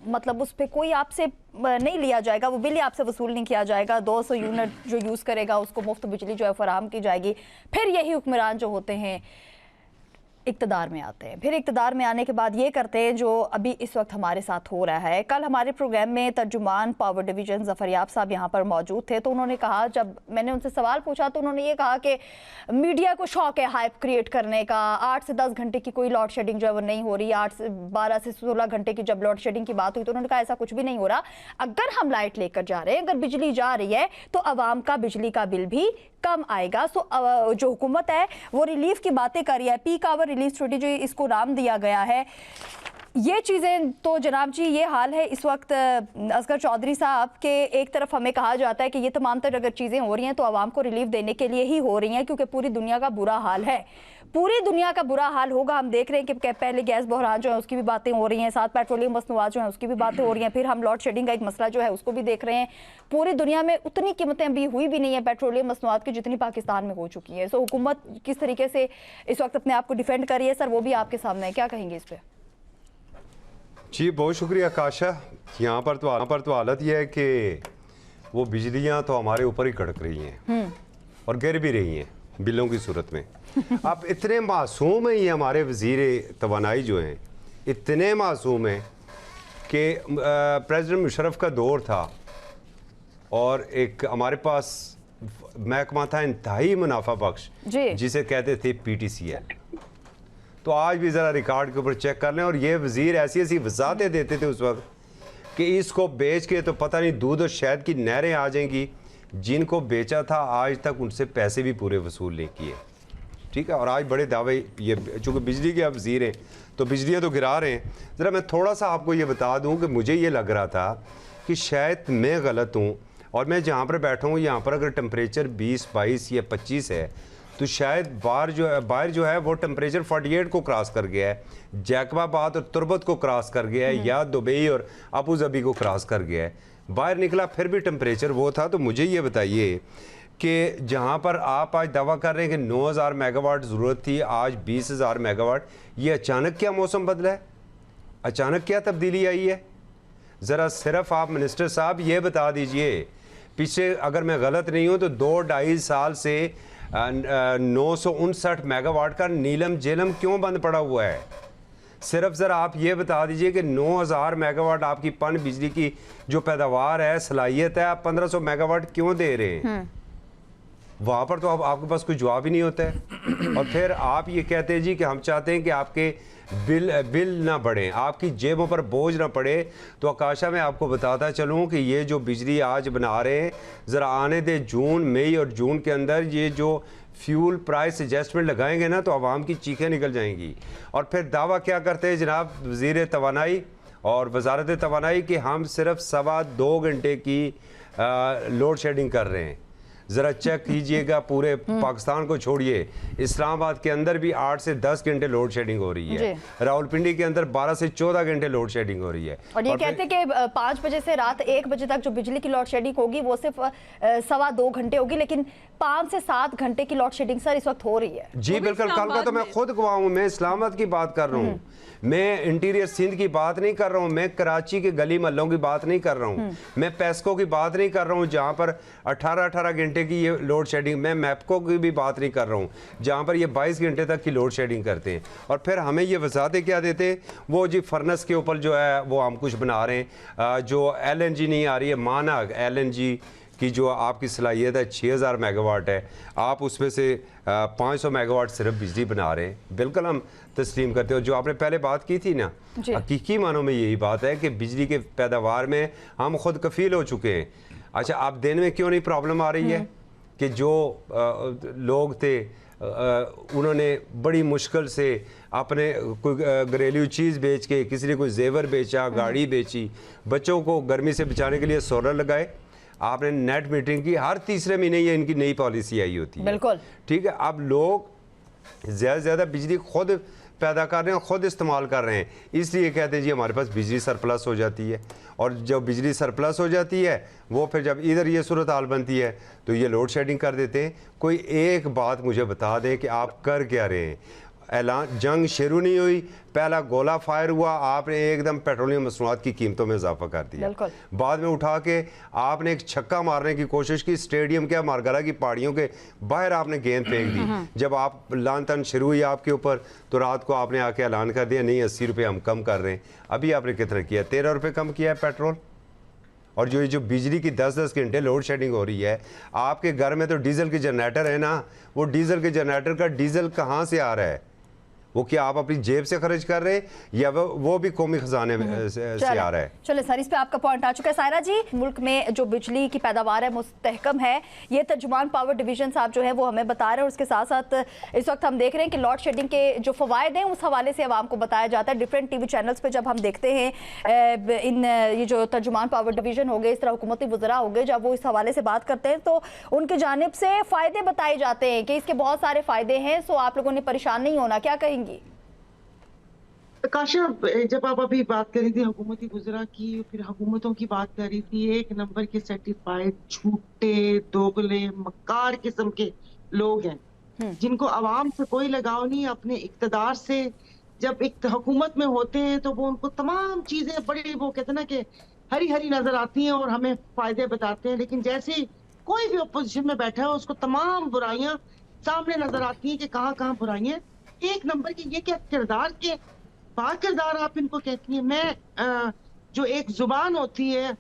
मतलब उस पर कोई आपसे नहीं लिया जाएगा, वो बिल ही आपसे वसूल नहीं किया जाएगा। 200 यूनिट जो यूज़ करेगा उसको मुफ्त बिजली जो है फराहम की जाएगी। फिर यही हुक्मरान जो होते हैं इक़्तिदार में आते हैं। फिर इक़्तिदार में आने के बाद ये करते हैं जो अभी इस वक्त हमारे साथ हो रहा है। कल हमारे प्रोग्राम में तर्जुमान पावर डिवीज़न ज़फ़र याब साहब यहाँ पर मौजूद थे, तो उन्होंने कहा, जब मैंने उनसे सवाल पूछा तो उन्होंने ये कहा कि मीडिया को शौक है हाइप क्रिएट करने का। 8 से 10 घंटे की कोई लोड शेडिंग जो है वो नहीं हो रही। 12 से 16 घंटे की जब लोड शेडिंग की बात हुई तो उन्होंने कहा ऐसा कुछ भी नहीं हो रहा। अगर हम लाइट लेकर जा रहे हैं, अगर बिजली जा रही है तो आवाम का बिजली का बिल भी कम आएगा। सो जो हुकूमत है वो रिलीफ की बातें कर रही है, पीक आवर रिलीफ स्ट्रेटेजी इसको नाम दिया गया है। ये चीज़ें तो जनाब जी, ये हाल है इस वक्त असगर चौधरी साहब के। एक तरफ हमें कहा जाता है कि ये तमाम तर अगर चीज़ें हो रही हैं तो आवाम को रिलीफ देने के लिए ही हो रही हैं, क्योंकि पूरी दुनिया का बुरा हाल है। पूरी दुनिया का बुरा हाल होगा। हम देख रहे हैं कि पहले गैस बहरान जो है उसकी भी बातें हो रही हैं, साथ पेट्रोलियम मसनूआत जो है उसकी भी बातें हो रही हैं, फिर हम लोड शेडिंग का एक मसला जो है उसको भी देख रहे हैं। पूरी दुनिया में उतनी कीमतें अभी हुई भी नहीं है पेट्रोलियम मसनूआत की जितनी पाकिस्तान में हो चुकी है। सो हुकूमत किस तरीके से इस वक्त अपने आप को डिफेंड कर रही है सर, वो भी आपके सामने है, क्या कहेंगे इस पर? जी बहुत शुक्रिया काशा। यहाँ पर तो हालत यह है कि वो बिजलियाँ तो हमारे ऊपर ही कड़क रही हैं और गिर भी रही हैं बिलों की सूरत में। अब इतने मासूम हैं ये हमारे वज़ीर तवानाई जो हैं, इतने मासूम हैं कि प्रेसिडेंट मुशर्रफ का दौर था और एक हमारे पास महकमा था इंतहाई मुनाफा बख्श जिसे कहते थे PTCL। तो आज भी ज़रा रिकॉर्ड के ऊपर चेक कर लें, और ये वज़ीर ऐसी ऐसी वजाहतें देते थे उस वक्त कि इसको बेच के तो पता नहीं दूध और शहद की नहरें आ जाएंगी। जिनको बेचा था आज तक उनसे पैसे भी पूरे वसूल नहीं किए, ठीक है। और आज बड़े दावे, ये चूँकि बिजली के आप वज़ीर हैं तो बिजलियाँ तो गिरा रहे हैं। ज़रा मैं थोड़ा सा आपको ये बता दूँ कि मुझे ये लग रहा था कि शायद मैं गलत हूँ, और मैं जहाँ पर बैठा हूँ यहाँ पर अगर टेम्परेचर 20, 22 या 25 है तो शायद बाहर जो है वो टेम्परेचर 48 को क्रॉस कर गया है, जैकबाबाद और तुर्बत को क्रॉस कर गया है, या दुबई और अबू धाबी को क्रॉस कर गया है। बाहर निकला फिर भी टेम्परेचर वो था। तो मुझे ये बताइए कि जहाँ पर आप आज दावा कर रहे हैं कि 9000 मेगावाट ज़रूरत थी, आज 20,000 मेगावाट, ये अचानक क्या मौसम बदला है? अचानक क्या तब्दीली आई है? ज़रा सिर्फ आप मिनिस्टर साहब ये बता दीजिए, पीछे अगर मैं गलत नहीं हूँ तो 2-2.5 साल से 959 मेगावाट का नीलम झेलम क्यों बंद पड़ा हुआ है? सिर्फ ज़रा आप ये बता दीजिए कि 9000 मेगावाट आपकी पन बिजली की जो पैदावार है, सलाहियत है, आप 1500 मेगावाट क्यों दे रहे हैं? वहाँ पर तो आपके पास कोई जवाब ही नहीं होता है। और फिर आप ये कहते हैं जी कि हम चाहते हैं कि आपके बिल ना बढ़े, आपकी जेबों पर बोझ ना पड़े। तो आकाशा मैं आपको बताता चलूँ कि ये जो बिजली आज बना रहे हैं, ज़रा आने दे जून, मई और जून के अंदर ये जो फ्यूल प्राइस एडजस्टमेंट लगाएंगे ना तो आवाम की चीखें निकल जाएंगी। और फिर दावा क्या करते हैं जनाब वज़ीर तवानाई और वजारत तवानाई कि हम सिर्फ 2.25 घंटे की लोड शेडिंग कर रहे हैं। ज़रा चेक कीजिएगा, पूरे पाकिस्तान को छोड़िए, इस्लामाबाद के अंदर भी 8 से 10 घंटे लोड शेडिंग हो रही है, रावलपिंडी के अंदर 12 से 14 घंटे लोड शेडिंग हो रही है। और ये कहते हैं कि 5 बजे से रात 1 बजे तक जो बिजली की लोड शेडिंग होगी वो सिर्फ 2.25 घंटे होगी, लेकिन 5 से 7 घंटे की लोड शेडिंग सर इस वक्त हो रही है। जी बिल्कुल, कल का तो मैं खुद गवाह हूँ। मैं इस्लामाबाद की बात कर रहा हूँ, मैं इंटीरियर सिंध की बात नहीं कर रहा हूँ, मैं कराची के गली महलों की बात नहीं कर रहा हूँ, मैं पेस्को की बात नहीं कर रहा हूँ जहाँ पर 18-18 घंटे की ये लोड शेडिंग, मैं मैपको की भी बात नहीं कर रहा हूँ जहाँ पर ये 22 घंटे तक की लोड शेडिंग करते हैं। और फिर हमें ये वजाहतें क्या देते, वो जी फर्नेस के ऊपर जो है वो हम कुछ बना रहे हैं, जो LNG नहीं आ रही है, माना LNG की जो आपकी सलाहियत है 6000 मेगावाट है, आप उसमें से 500 मेगावाट सिर्फ बिजली बना रहे हैं। बिल्कुल हम तस्लीम करते हो। जो आपने पहले बात की थी ना, हकीकी मानों में यही बात है कि बिजली के पैदावार में हम खुद कफील हो चुके हैं। अच्छा, आप दिन में क्यों नहीं प्रॉब्लम आ रही है कि जो लोग थे उन्होंने बड़ी मुश्किल से अपने कोई घरेलू चीज़ बेच के, किसी ने कोई जेवर बेचा, गाड़ी बेची, बच्चों को गर्मी से बचाने के लिए सोलर लगाए, आपने नेट मीटरिंग की, हर तीसरे महीने ये इनकी नई पॉलिसी आई होती है। बिल्कुल ठीक है। अब लोग ज़्यादा से ज़्यादा बिजली खुद पैदा कर रहे हैं, खुद इस्तेमाल कर रहे हैं, इसलिए कहते हैं जी हमारे पास बिजली सरप्लस हो जाती है। और जब बिजली सरप्लस हो जाती है वो फिर जब इधर ये सूरत हाल बनती है तो ये लोड शेडिंग कर देते हैं। कोई एक बात मुझे बता दें कि आप कर क्या रहे हैं? ऐलान, जंग शुरू नहीं हुई, पहला गोला फायर हुआ, आपने एकदम पेट्रोलियम मसनूआत की कीमतों में इजाफा कर दिया, बाद में उठा के आपने एक छक्का मारने की कोशिश की, स्टेडियम के मारगला की पहाड़ियों के बाहर आपने गेंद फेंक दी। जब आप लान तन शुरू हुई आपके ऊपर तो रात को आपने आके ऐलान कर दिया नहीं 80 रुपये हम कम कर रहे हैं। अभी आपने कितना किया? 13 रुपये कम किया है पेट्रोल। और जो बिजली की 10-10 घंटे लोड शेडिंग हो रही है, आपके घर में तो डीजल के जनरेटर है ना, वो डीजल के जनरेटर का डीजल कहाँ से आ रहा है? वो क्या आप अपनी जेब से खर्च कर रहे हैं या वो भी कौमी खजाने से आ रहा है? चले सर, इस पे आपका पॉइंट आ चुका है। सायरा जी, मुल्क में जो बिजली की पैदावार है मुस्तहकम है, ये तर्जुमान पावर डिवीजन साहब जो है वो हमें बता रहे हैं। और उसके साथ साथ इस वक्त हम देख रहे हैं कि लॉड शेडिंग के जो फवायद हैं उस हवाले से आवाम को बताया जाता है। डिफरेंट टीवी चैनल्स पे जब हम देखते हैं इन ये जो तर्जुमान पावर डिवीजन हो गए, इस तरह हुकूमती वज़रा हो गए, जब वो इस हवाले से बात करते हैं तो उनकी जानिब से फ़ायदे बताए जाते हैं कि इसके बहुत सारे फ़ायदे हैं, सो आप लोगों ने परेशान नहीं होना। क्या कहेंगी काशा, जब आप अभी बात कर रही थी हुकूमती गुजरा की, फिर हुकूमतों की बात कर रही थी, एक नंबर के सर्टिफाइड झूठे दोगले मक्कार किस्म के लोग हैं जिनको आवाम से कोई लगाव नहीं, अपने इक्तदार से। जब एक हुकूमत में होते हैं तो वो उनको तमाम चीजें बड़ी, वो कहते हैं ना कि हरी हरी नजर आती हैं और हमें फायदे बताते हैं, लेकिन जैसे ही कोई भी अपोजिशन में बैठा है उसको तमाम बुराइयां सामने नजर आती हैं कि कहाँ कहाँ बुराइयां। एक नंबर की ये क्या किरदार के किरदार आप इनको कहती हैं। मैं जो एक जुबान होती है,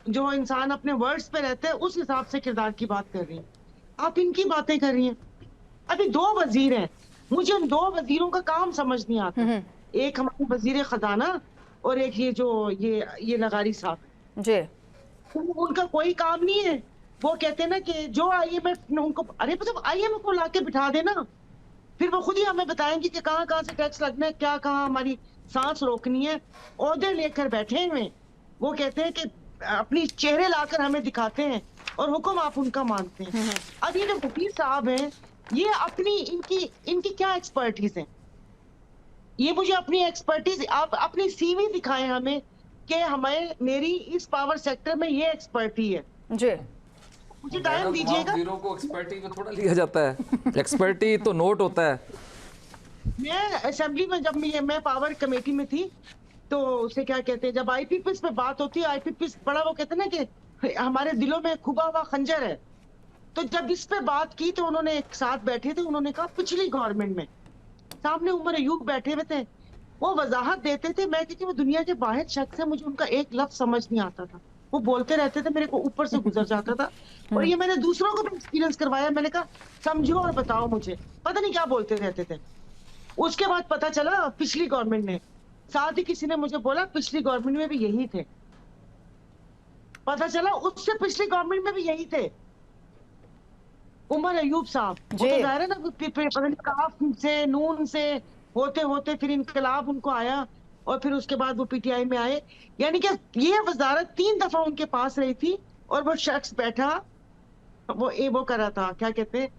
जो इंसान अपने वर्ड्स पे रहते हैं, उस हिसाब से किरदार की बात कर रही हैं। आप इनकी बातें कर रही हैं। अभी 2 वजीर हैं, मुझे उन 2 वजीरों का काम समझ नहीं आता। एक हमारे वजीर खजाना और एक ये लगारी साहब जी, उनका कोई काम नहीं है। वो कहते हैं ना कि जो IMF उनको, अरे मतलब IMF को लाके बिठा देना, फिर वो खुद ही हमें बताएंगे कि कहाँ कहाँ से टैक्स लगना है, क्या कहाँ हमारी सांस रोकनी है। ओहदे लेकर बैठे हुए, वो कहते हैं कि अपनी चेहरे लाकर हमें दिखाते हैं और हुक्म आप उनका मानते हैं। अब ये जो वकील साहब हैं, ये अपनी इनकी क्या एक्सपर्टीज है? ये मुझे अपनी एक्सपर्टीज, आप अपनी CV दिखाएं हमें कि मेरी इस पावर सेक्टर में ये एक्सपर्टी है जी। मुझे टाइम दीजिएगा। वीरों को एक्सपर्टी में थोड़ा लिया जाता है, एक्सपर्टी तो नोट होता है। मैं असेंबली में जब मैं पावर कमेटी में थी तो उसे क्या कहते हैं, जब IPPs पे बात होती है, IPPs बड़ा वो कहते हैं ना कि हमारे दिलों में खुबा हुआ खंजर है, तो जब इस पे बात की तो उन्होंने एक साथ बैठे थे, उन्होंने कहा पिछली गवर्नमेंट में, सामने उमर अयूब बैठे हुए थे, वो वजाहत देते थे। मैं क्योंकि वो दुनिया के वाहिद शख्स है, मुझे उनका एक लफ्ज समझ नहीं आता था, वो बोलते रहते थे, मेरे को ऊपर से गुजर जाता था। और ये मैंने दूसरों को भी एक्सपीरियंस करवाया। मैंने कहा समझो और बताओ मुझे, पता नहीं क्या बोलते रहते थे। उसके बाद पता चला पिछली गवर्नमेंट ने, साथ ही किसी ने मुझे बोला पिछली गवर्नमेंट में भी यही थे। पता चला उससे पिछली गवर्नमेंट में भी यही थे उमर अयूब साहब। वो तो जाहिर है ना, पता नहीं काफ से नून से होते होते फिर इनकलाब उनको आया और फिर उसके बाद वो PTI में आए। यानी कि ये वजारत 3 दफा उनके पास रही थी और वो शख्स बैठा, वो कर रहा था, क्या कहते हैं,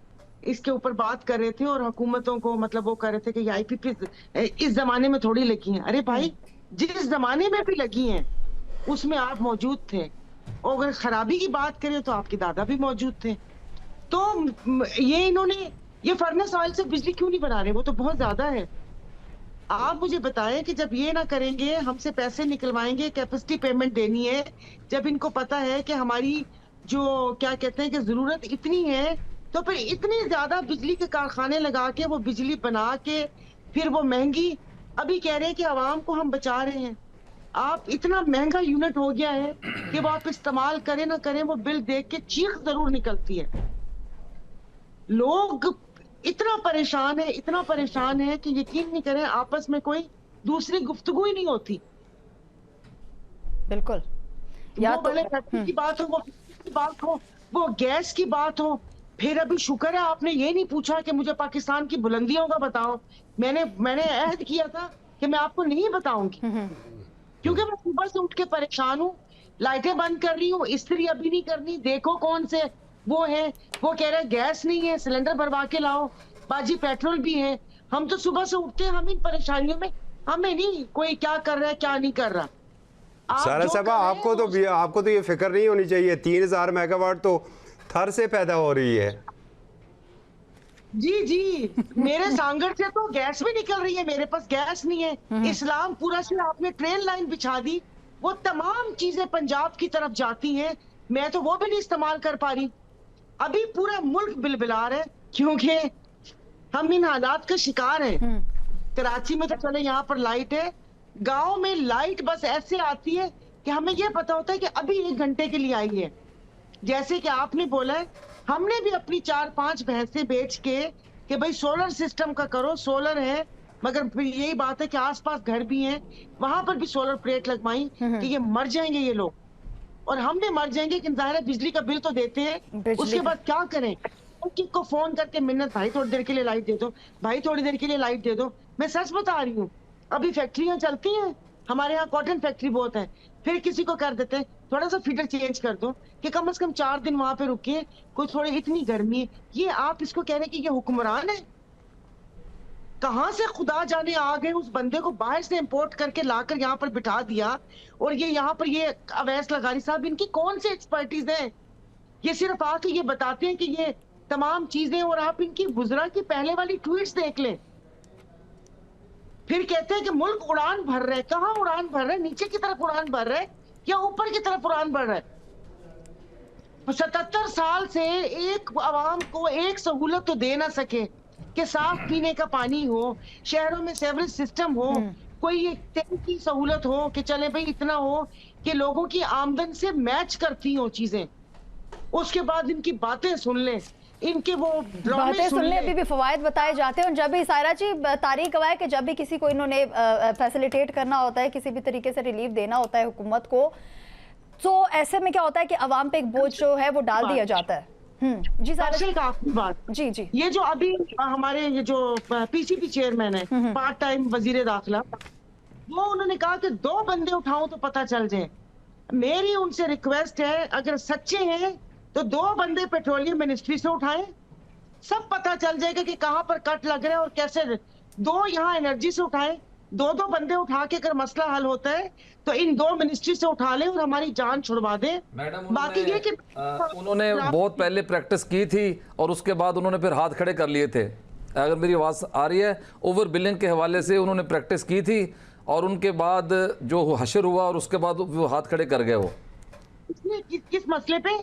इसके ऊपर बात कर रहे थे और हुकूमतों को मतलब वो कर रहे थे कि ये IPP इस जमाने में थोड़ी लगी हैं। अरे भाई, जिस जमाने में भी लगी हैं उसमें आप मौजूद थे, और अगर खराबी की बात करें तो आपके दादा भी मौजूद थे। तो ये इन्होंने ये फर्नेस ऑयल से बिजली क्यों नहीं बना रहे? वो तो बहुत ज्यादा है। आप मुझे बताएं कि जब ये ना करेंगे, हमसे पैसे निकलवाएंगे, कैपेसिटी पेमेंट देनी है, जब इनको पता है कि हमारी जो क्या कहते हैं कि जरूरत इतनी है, तो फिर इतनी ज्यादा बिजली के कारखाने लगा के वो बिजली बना के फिर वो महंगी, अभी कह रहे हैं कि आवाम को हम बचा रहे हैं। आप इतना महंगा यूनिट हो गया है कि वो आप इस्तेमाल करें ना करें, वो बिल देख के चीख जरूर निकलती है। लोग इतना परेशान है कि यकीन नहीं करें, आपस में कोई दूसरी गुफ्तगू ही नहीं होती। बिल्कुल, या तो फैक्ट्री की बात हो, वो की बात हो, वो गैस की बात हो। फिर अभी शुक्र है आपने ये नहीं पूछा कि मुझे पाकिस्तान की बुलंदियों का बताओ। मैंने अहद किया था कि मैं आपको नहीं बताऊंगी, क्योंकि मैं सुबह से उठ के परेशान हूँ। लाइटें बंद कर रही हूँ, इस्त्री अभी नहीं करनी, देखो कौन से वो है, वो कह रहे गैस नहीं है, सिलेंडर भरवा के लाओ, बाजी पेट्रोल भी है। हम तो सुबह से उठते हैं, हम इन परेशानियों में, हमें नहीं कोई क्या कर रहा है क्या नहीं कर रहा। सारा साहबा, आपको तो ये फिक्र नहीं होनी चाहिए। 3000 मेगावाट तो थर से पैदा हो रही है। जी, मेरे सांगड़ से तो गैस भी निकल रही है, मेरे पास गैस नहीं है। इस्लामपुरा से आपने ट्रेन लाइन बिछा दी, वो तमाम चीजें पंजाब की तरफ जाती हैं, मैं तो वो भी नहीं इस्तेमाल कर पा रही। अभी पूरा मुल्क बिलबिला रहा है क्योंकि हम इन हालात का शिकार हैं। कराची में तो चले यहाँ पर लाइट है, गांव में लाइट बस ऐसे आती है कि हमें ये पता होता है कि अभी 1 घंटे के लिए आई है। जैसे कि आपने बोला है, हमने भी अपनी 4-5 भैंसें बेच के कि भाई सोलर सिस्टम का करो, सोलर है, मगर फिर यही बात है कि आसपास घर भी हैं, वहां पर भी सोलर प्लेट लगवाई कि ये मर जाएंगे ये लोग, और हम भी मर जाएंगे। लेकिन जाहिर है बिजली का बिल तो देते हैं, उसके बाद क्या करें? को फोन करके मिन्नत, भाई थोड़ी देर के लिए लाइट दे दो, भाई थोड़ी देर के लिए लाइट दे दो। मैं सच बता रही हूँ, अभी फैक्ट्रियां चलती हैं, हमारे यहाँ कॉटन फैक्ट्री बहुत है, फिर किसी को कर देते हैं थोड़ा सा फीडर चेंज कर दो कि कम से कम 4 दिन वहां पे रुके, कोई थोड़ी इतनी गर्मी है। ये आप इसको कह रहे हैं कि ये हुक्मरान है? कहां से खुदा जाने आ गए, उस बंदे को बाहर से इंपोर्ट करके लाकर यहाँ पर बिठा दिया, और ये यहाँ पर ये अवैस लगारी साहब, इनकी कौन सी एक्सपर्टीज है? ये सिर्फ आके ये बताते हैं कि ये तमाम चीजें, और आप इनकी गुजरा की पहले वाली ट्वीट्स देख लें, फिर कहते हैं कि मुल्क उड़ान भर रहे। कहाँ उड़ान भर रहे? नीचे की तरफ उड़ान भर रहे या ऊपर की तरफ उड़ान भर रहे? 77 साल से एक आवाम को एक सहूलत तो दे ना सके कि साफ पीने का पानी हो, शहरों में सेवरेज सिस्टम हो, कोई एक तेल की सहूलत हो कि चले भाई इतना हो कि लोगों की आमदन से मैच करती हो चीजें। उसके बाद इनकी बातें सुन लें, इनके वो बातें सुन ले, अभी भी फवायद बताए जाते हैं। और जब भी सायरा जी तारीख गवाह है कि जब भी किसी को इन्होंने फैसिलिटेट करना होता है, किसी भी तरीके से रिलीफ देना होता है हुकूमत को, तो ऐसे में क्या होता है कि अवाम पे एक बोझ जो है वो डाल दिया जाता है। जी सायरा जी, आखिरी बात, जी जी, ये जो अभी हमारे ये जो पीसीपी चेयरमैन है, पार्ट टाइम वजीर दाखिला, वो उन्होंने कहा कि 2 बंदे उठाओ तो पता चल जाए। मेरी उनसे रिक्वेस्ट है, अगर सच्चे हैं तो 2 बंदे पेट्रोलियम मिनिस्ट्री से उठाएं, सब पता चल जाएगा कि कहां पर कट लग रहा है और कैसे। 2 यहाँ एनर्जी से उठाएं, 2 बंदे उठा के अगर मसला हल होता है तो इन 2 मिनिस्ट्री से उठा लें और हमारी जान छुड़वा दें। मैडम, बाकी ये कि उन्होंने बहुत पहले प्रैक्टिस की थी और उसके बाद उन्होंने फिर हाथ खड़े कर लिए थे। अगर मेरी आवाज़ आ रही है, ओवर बिलिंग के हवाले से उन्होंने प्रैक्टिस की थी और उनके बाद जो हशर हुआ और उसके बाद वो हाथ खड़े कर गए। वो किस मसले पे?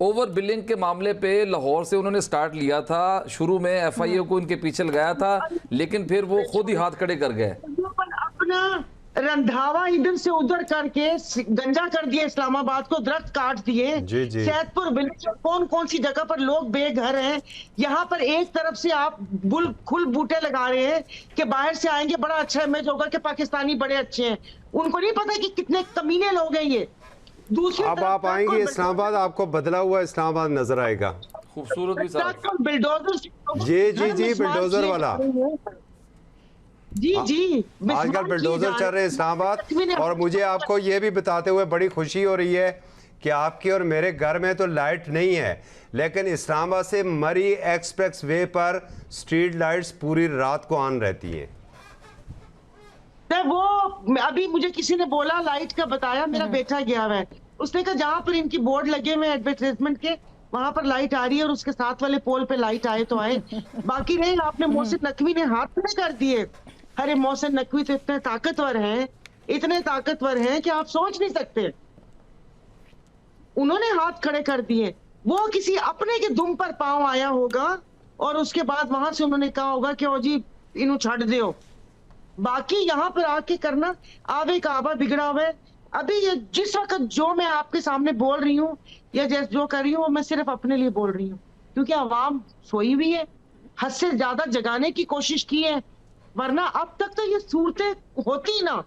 ओवर बिलिंग के मामले पे लाहौर से उन्होंने स्टार्ट लिया था। शुरू में एफआईए को इनके पीछे लगाया था, लेकिन फिर वो खुद ही हाथ खड़े कर गए। अपना रंधावा इधर से उधर करके गंजा कर दिया, इस्लामाबाद को दरख्त काट दिए, सैदपुर विलेज कौन कौन सी जगह पर लोग बेघर हैं। यहाँ पर एक तरफ से आप खुल बूटे लगा रहे हैं कि बाहर से आएंगे बड़ा अच्छा इमेज होगा कि पाकिस्तानी बड़े अच्छे हैं। उनको नहीं पता कि कितने कमीने लोग हैं ये। दूसरी अब आप आएंगे इस्लामाबाद, आपको बदला हुआ इस्लामाबाद नजर आएगा, खूबसूरत भी साहब। बिल्डोजर, जी बिल्डोजर वाला, जी आजकल बिल्डोजर चल रहे इस्लामाबाद। और मुझे आपको ये भी बताते हुए बड़ी खुशी हो रही है कि आपके और मेरे घर में तो लाइट नहीं है, लेकिन इस्लामाबाद से मरी एक्सप्रेस वे पर स्ट्रीट लाइट्स पूरी रात को ऑन रहती हैं। वो अभी मुझे किसी ने बोला लाइट का बताया, मेरा बेटा गया हुआ है, उसने कहा जहां पर इनकी बोर्ड लगे हुए एडवर्टाइजमेंट के वहां पर लाइट आ रही है और उसके साथ वाले पोल पे लाइट आए तो आए। बाकी नहीं, आपने मोहसिन नकवी ने हाथ खड़े कर दिए। अरे मोहसिन नकवी तो इतने ताकतवर हैं कि आप सोच नहीं सकते। उन्होंने हाथ खड़े कर दिए, वो किसी अपने के दुम पर पांव आया होगा और उसके बाद वहां से उन्होंने कहा होगा कि ओ जी इन्हों छड़ दो। बाकी यहाँ पर आके करना आवे का आवा बिगड़ा हुआ है। अभी ये जिस वक्त जो मैं आपके सामने बोल रही हूँ या जो कर रही हूँ, मैं सिर्फ अपने लिए बोल रही हूँ, क्योंकि आवाम सोई हुई है। हद से ज्यादा जगाने की कोशिश की है, वरना अब तक तो ये सूरतें होती ना।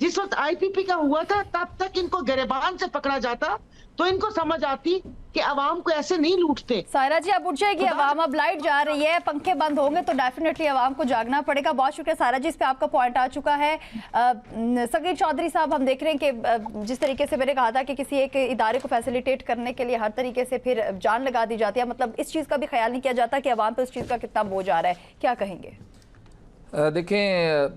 जिस वक्त आईपीपी का हुआ था तब तक इनको गिरबान से पकड़ा जाता तो इनको समझ आती कि अवाम को ऐसे नहीं लूटते। सायरा जी, अब उठ जाएगी अवाम, अब लाइट जा रही है, पंखे बंद होंगे तो डेफिनेटली अवाम को जागना पड़ेगा। बहुत शुक्रिया सायरा जी, इस पे आपका पॉइंट आ चुका है। सगीर चौधरी साहब, हम देख रहे हैं कि जिस तरीके से मैंने कहा था कि किसी एक इदारे को फैसिलिटेट करने के लिए हर तरीके से फिर जान लगा दी जाती है, मतलब इस चीज़ का भी ख्याल नहीं किया जाता कि अवाम पर उस चीज़ का कितना बोझ आ रहा है। क्या कहेंगे? देखें,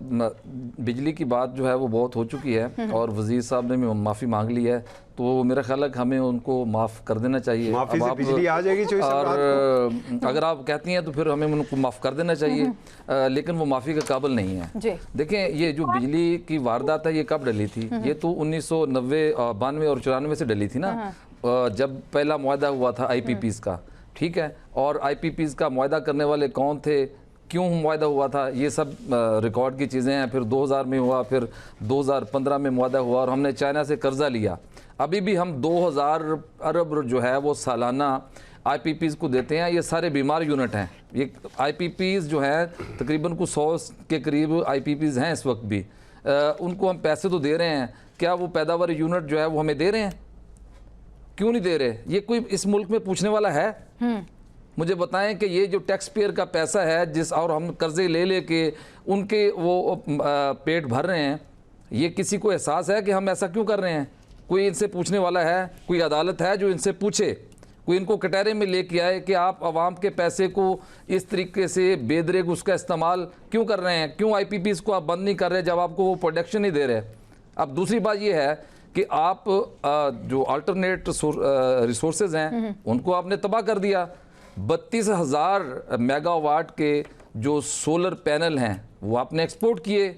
बिजली की बात जो है वो बहुत हो चुकी है और वज़ीर साहब ने भी माफ़ी मांग ली है, तो मेरा ख्याल है कि हमें उनको माफ़ कर देना चाहिए। माफ़ी से बिजली आ जाएगी। और अगर आप कहती हैं तो फिर हमें उनको माफ़ कर देना चाहिए, लेकिन वो माफ़ी के काबिल नहीं है। देखें, ये जो बिजली की वारदात है ये कब डली थी? ये तो 1990, 92 और 94 से डली थी ना, जब पहला मुआहदा हुआ था IPPs का। ठीक है, और IPPs का मुआहदा करने वाले कौन थे, क्यों मुआहदा हुआ था, ये सब रिकॉर्ड की चीज़ें हैं। फिर 2000 में हुआ, फिर 2015 में मुआहदा हुआ और हमने चाइना से कर्जा लिया। अभी भी हम 2000 अरब जो है वो सालाना IPPs को देते हैं, ये सारे बीमार यूनिट हैं। ये IPPs जो हैं तकरीबन कुछ 100 के करीब IPPs हैं इस वक्त भी। उनको हम पैसे तो दे रहे हैं, क्या वो पैदावार यूनिट जो है वो हमें दे रहे हैं? क्यों नहीं दे रहे? ये कोई इस मुल्क में पूछने वाला है? मुझे बताएं कि ये जो टैक्स पेयर का पैसा है जिस और हम कर्जे ले लेके उनके वो पेट भर रहे हैं, ये किसी को एहसास है कि हम ऐसा क्यों कर रहे हैं? कोई इनसे पूछने वाला है? कोई अदालत है जो इनसे पूछे? कोई इनको कटहरे में लेके आए कि आप आवाम के पैसे को इस तरीके से बेदरेग उसका इस्तेमाल क्यों कर रहे हैं? क्यों IPPs को आप बंद नहीं कर रहे जब आपको वो प्रोटेक्शन नहीं दे रहे? अब दूसरी बात ये है कि आप जो अल्टरनेट रिसोर्सेज हैं उनको आपने तबाह कर दिया। 32,000 मेगावाट के जो सोलर पैनल हैं वो आपने एक्सपोर्ट किए,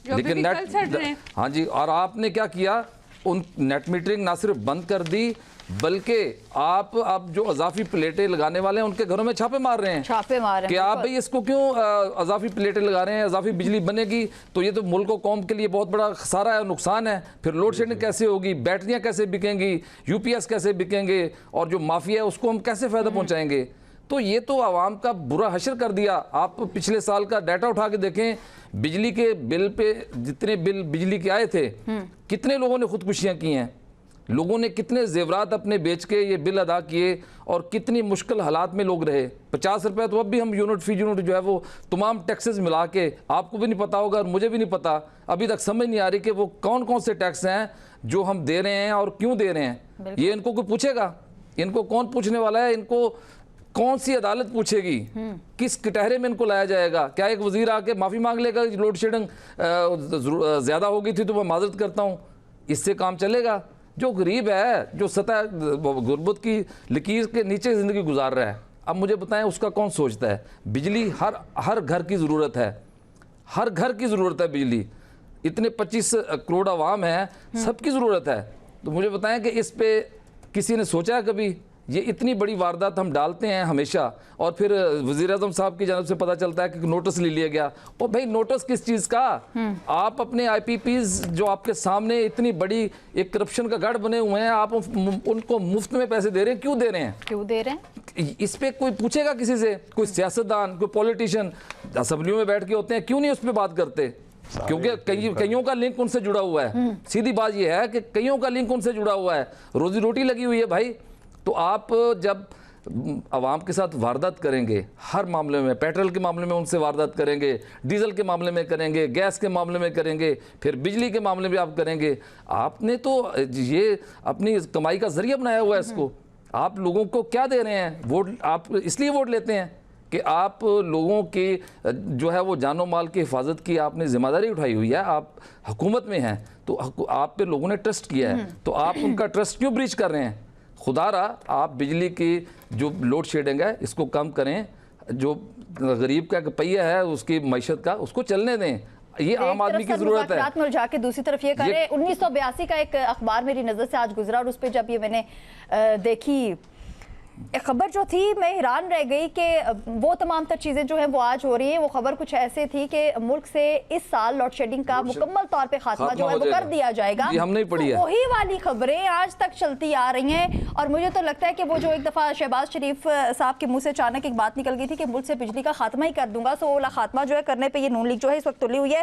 लेकिन नेट, हाँ जी, और आपने क्या किया? उन नेट मीटरिंग ना सिर्फ बंद कर दी बल्कि आप अब जो अजाफी प्लेटें लगाने वाले हैं उनके घरों में छापे मार रहे हैं। छापे मार रहे हैं कि आप भाई इसको क्यों अजाफी प्लेटें लगा रहे हैं? अजाफी बिजली बनेगी तो ये तो मुल्क और कौम के लिए बहुत बड़ा खसारा है, नुकसान है। फिर लोड शेडिंग कैसे होगी? बैटरियां कैसे बिकेंगी? UPS कैसे बिकेंगे? और जो माफिया है उसको हम कैसे फ़ायदा पहुँचाएंगे? तो ये तो आवाम का बुरा हशर कर दिया। आप पिछले साल का डाटा उठा के देखें, बिजली के बिल पे जितने बिल बिजली के आए थे, कितने लोगों ने खुदकुशियाँ की हैं, लोगों ने कितने जेवरात अपने बेच के ये बिल अदा किए और कितनी मुश्किल हालात में लोग रहे। 50 रुपये तो अब भी हम यूनिट फी यूनिट जो है वो तमाम टैक्सेस मिला के, आपको भी नहीं पता होगा और मुझे भी नहीं पता, अभी तक समझ नहीं आ रही कि वो कौन कौन से टैक्स हैं जो हम दे रहे हैं और क्यों दे रहे हैं। ये इनको कोई पूछेगा? इनको कौन पूछने वाला है? इनको कौन सी अदालत पूछेगी? किस कटहरे में इनको लाया जाएगा? क्या एक वजीर आके माफ़ी मांग लेगा लोड शेडिंग ज़्यादा हो गई थी तो मैं माजरत करता हूँ? इससे काम चलेगा? जो गरीब है, जो सतह गुर्बत की लकीर के नीचे ज़िंदगी गुजार रहा है, अब मुझे बताएं उसका कौन सोचता है? बिजली हर घर की ज़रूरत है, हर घर की ज़रूरत है बिजली। इतने 25 करोड़ आवाम है, सबकी ज़रूरत है। तो मुझे बताएं कि इस पे किसी ने सोचा है कभी? ये इतनी बड़ी वारदात हम डालते हैं हमेशा और फिर वज़ीर-ए-आज़म साहब की जानब से पता चलता है कि नोटिस ले लिया गया। और भाई नोटिस किस चीज़ का? आप अपने IPPs जो आपके सामने इतनी बड़ी एक करप्शन का गढ़ बने हुए हैं, आप उनको मुफ्त में पैसे दे रहे हैं। क्यों दे रहे हैं? क्यों दे रहे हैं? इस पे कोई पूछेगा किसी से? कोई सियासतदान, कोई पॉलिटिशियन असम्बलियों में बैठ के होते हैं, क्यों नहीं उस पर बात करते? क्योंकि कईयों का लिंक उनसे जुड़ा हुआ है। सीधी बात यह है कि कईयों का लिंक उनसे जुड़ा हुआ है, रोजी रोटी लगी हुई है भाई। तो आप जब आवाम के साथ वारदात करेंगे, हर मामले में, पेट्रोल के मामले में उनसे वारदात करेंगे, डीजल के मामले में करेंगे, गैस के मामले में करेंगे, फिर बिजली के मामले में आप करेंगे, आपने तो ये अपनी कमाई का जरिया बनाया हुआ है इसको। आप लोगों को क्या दे रहे हैं? वोट आप इसलिए वोट लेते हैं कि आप लोगों के जो है वो जानो माल की हिफाजत की आपने जिम्मेदारी उठाई हुई है, आप हुकूमत में हैं, तो आप पे लोगों ने ट्रस्ट किया है, तो आप उनका ट्रस्ट क्यों ब्रीच कर रहे हैं? खुदारा आप बिजली की जो लोड शेडिंग है इसको कम करें, जो गरीब का पहिया है उसकी मैशत का, उसको चलने दें। ये आम आदमी की जरूरत है। में जाके दूसरी तरफ ये करें। 1982 का एक अखबार मेरी नज़र से आज गुजरा और उस पर जब ये मैंने देखी एक खबर जो थी, मैं हैरान रह गई कि वो तमाम तर चीज़ें जो हैं वो आज हो रही हैं। वो खबर कुछ ऐसे थी कि मुल्क से इस साल लोड शेडिंग का मुकम्मल तौर पे खात्मा जो है वो कर दिया जाएगा। हम नहीं पढ़ी है। वही वाली खबरें आज तक चलती आ रही हैं और मुझे तो लगता है कि वो जो एक दफ़ा शहबाज शरीफ साहब के मुंह से अचानक एक बात निकल गई थी कि मुल्क से बिजली का खात्मा ही कर दूंगा, सो वाला खात्मा जो है करने पर ये नून लीग जो है इस वक्त तुली हुई है।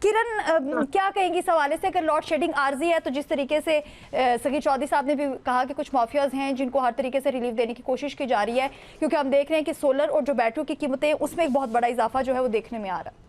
किरण क्या कहेंगी इस हवाले से? अगर लोड शेडिंग आर्जी है तो जिस तरीके से सगीर चौधरी साहब ने भी कहा कि कुछ माफियाज हैं जिनको हर तरीके से रिलीफ देने की कोशिश की जा रही है, क्योंकि हम देख रहे हैं कि सोलर और जो बैटरियों की कीमतें उसमें एक बहुत बड़ा इजाफा जो है वो देखने में आ रहा है।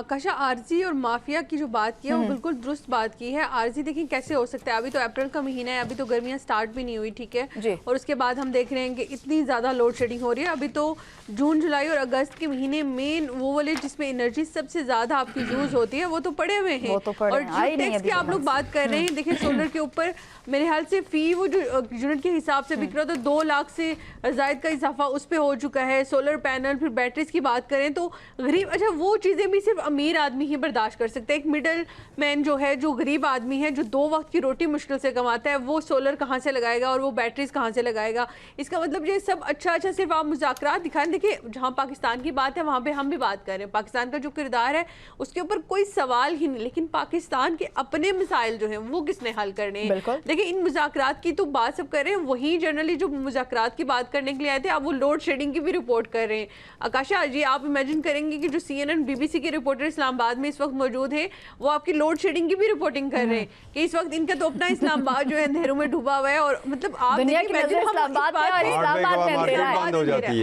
काशा, आरजी और माफिया की जो बात की है वो बिल्कुल दुरुस्त बात की है। आरजी देखिए कैसे हो सकता है, अभी तो अप्रैल का महीना है, अभी तो गर्मियां स्टार्ट भी नहीं हुई, ठीक है, और उसके बाद हम देख रहे हैं कि इतनी ज़्यादा लोड शेडिंग हो रही है। अभी तो जून जुलाई और अगस्त के महीने मेन वो वाले जिसमें एनर्जी सबसे ज़्यादा आपकी यूज़ होती है वो तो पड़े हुए हैं। और जो टैक्स की आप लोग बात कर रहे हैं, देखिए सोलर के ऊपर मेरे ख्याल से फ़ी वो जो यूनिट के हिसाब से बिक रहा था 2 लाख से ज़ायद का इजाफा उस पर हो चुका है। सोलर पैनल, फिर बैटरीज की बात करें तो गरीब, अच्छा वो चीज़ें भी सिर्फ सिर्फ अमीर आदमी ही बर्दाश्त कर सकता है। एक मिडल मैन जो है, जो गरीब आदमी है, जो 2 वक्त की रोटी मुश्किल से कमाता है, वो सोलर कहाँ से लगाएगा और वो बैटरीज कहाँ से लगाएगा? इसका मतलब ये सब अच्छा सिर्फ आप मुज़ाकरात दिखाएं। देखिए, जहाँ पाकिस्तान की बात है वहाँ पे हम भी बात कर रहे हैं। पाकिस्तान का जो किरदार है उसके ऊपर कोई सवाल ही नहीं, लेकिन पाकिस्तान के अपने मसाइल जो हैं वो किसने हल करने हैं? देखिए, इन मुज़ाकरात की तो बात सब कर रहे हैं, वही जनरली जो मुज़ाकरात की बात करने के लिए आए थे, आप वो लोड शेडिंग की भी रिपोर्ट कर रहे हैं। आकाशा जी, आप इमेजिन करेंगे कि जो CNN BBC के रिपोर्टर इस्लामाबाद में इस वक्त मौजूद हैं, वो आपकी लोड शेडिंग की भी रिपोर्टिंग कर रहे हैं कि इस वक्त इनका तो अपना इस्लामाबाद जो है अंधेरों में डूबा हुआ है। और मतलब आप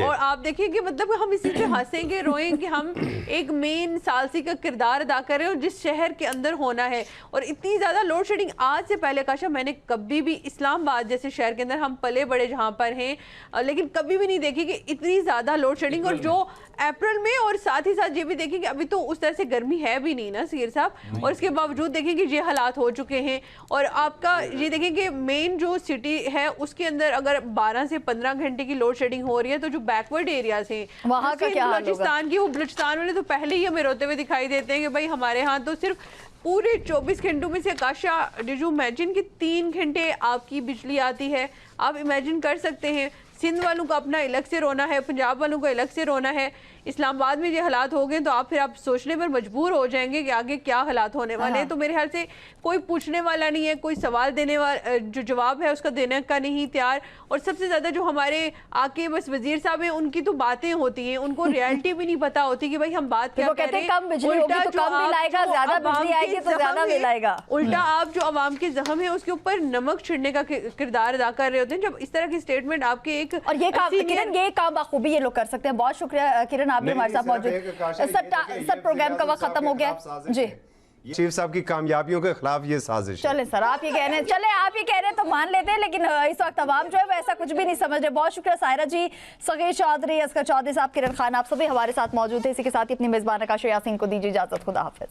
और आप देखिए कि मतलब हम इसी पे हंसेंगे रोएं कि हम एक मेन सालसी का किरदार अदा कर रहे हैं और जिस शहर के अंदर होना है। और इतनी ज़्यादा लोड शेडिंग आज से पहले आकाशा मैंने कभी भी इस्लामाबाद जैसे शहर के अंदर, हम पले बड़े जहाँ पर हैं, लेकिन कभी भी नहीं देखी कि इतनी ज़्यादा लोड शेडिंग। और जो अप्रैल में, और साथ ही साथ ये भी देखें कि अभी तो उस तरह से गर्मी है भी नहीं ना सीर साहब, और इसके बावजूद देखें कि ये हालात हो चुके हैं। और आपका ये देखें कि मेन जो सिटी है उसके अंदर अगर 12 से 15 घंटे की लोड शेडिंग हो रही है, तो जो बैकवर्ड एरियाज हैं वहाँ का क्या हाल होगा? बलूचिस्तान की, वो बलूचिस्तान वाले तो पहले ही हमें रोते हुए दिखाई देते हैं कि भाई हमारे यहाँ तो सिर्फ पूरे 24 घंटों में से आकाशा, डिड यू इमेजिन कि 3 घंटे आपकी बिजली आती है? आप इमेजिन कर सकते हैं। सिंध वालों का अपना अलग से रोना है, पंजाब वालों को अलग से रोना है। इस्लामाबाद में ये हालात हो गए तो आप सोचने पर मजबूर हो जाएंगे कि आगे क्या हालात होने वाले हैं। तो मेरे ख्याल से कोई पूछने वाला नहीं है, कोई सवाल देने वाला, जो जवाब है उसका देने का नहीं तैयार। और सबसे ज़्यादा जो हमारे आके बस वजीर साहब हैं, उनकी तो बातें होती हैं, उनको रियलिटी भी नहीं पता होती कि भाई हम बात क्या कर रहे हैं। कम बिजली होगी तो कम बिल आएगा, ज़्यादा बिजली आएगी तो ज़्यादा बिल आएगा। उल्टा आप जो आवाम के जख्म है उसके ऊपर नमक छिड़ने का किरदार अदा कर रहे होते हैं जब इस तरह की स्टेटमेंट आपके एक। और ये काम किरण, ये काम बखूबी ये लोग कर सकते हैं। बहुत शुक्रिया किरण, आप भी हमारे साथ मौजूद। सर प्रोग्राम का वक्त खत्म हो गया जी। चीफ साहब की कामयाबियों के खिलाफ ये साजिश। चले सर, आप ये कह रहे हैं, चले आप ये कह रहे हैं तो मान लेते हैं, लेकिन इस वक्त तमाम जो है वो ऐसा कुछ भी नहीं समझ रहे। बहुत शुक्रिया सायरा जी, सगीर चौधरी, असगर चौधरी साहब, किरण खान, आप सभी हमारे साथ मौजूद थे। इसी के साथ ही अपनी मेजबान आकाशा यासीन को दीजिए इजाजत। खुदा हाफिज।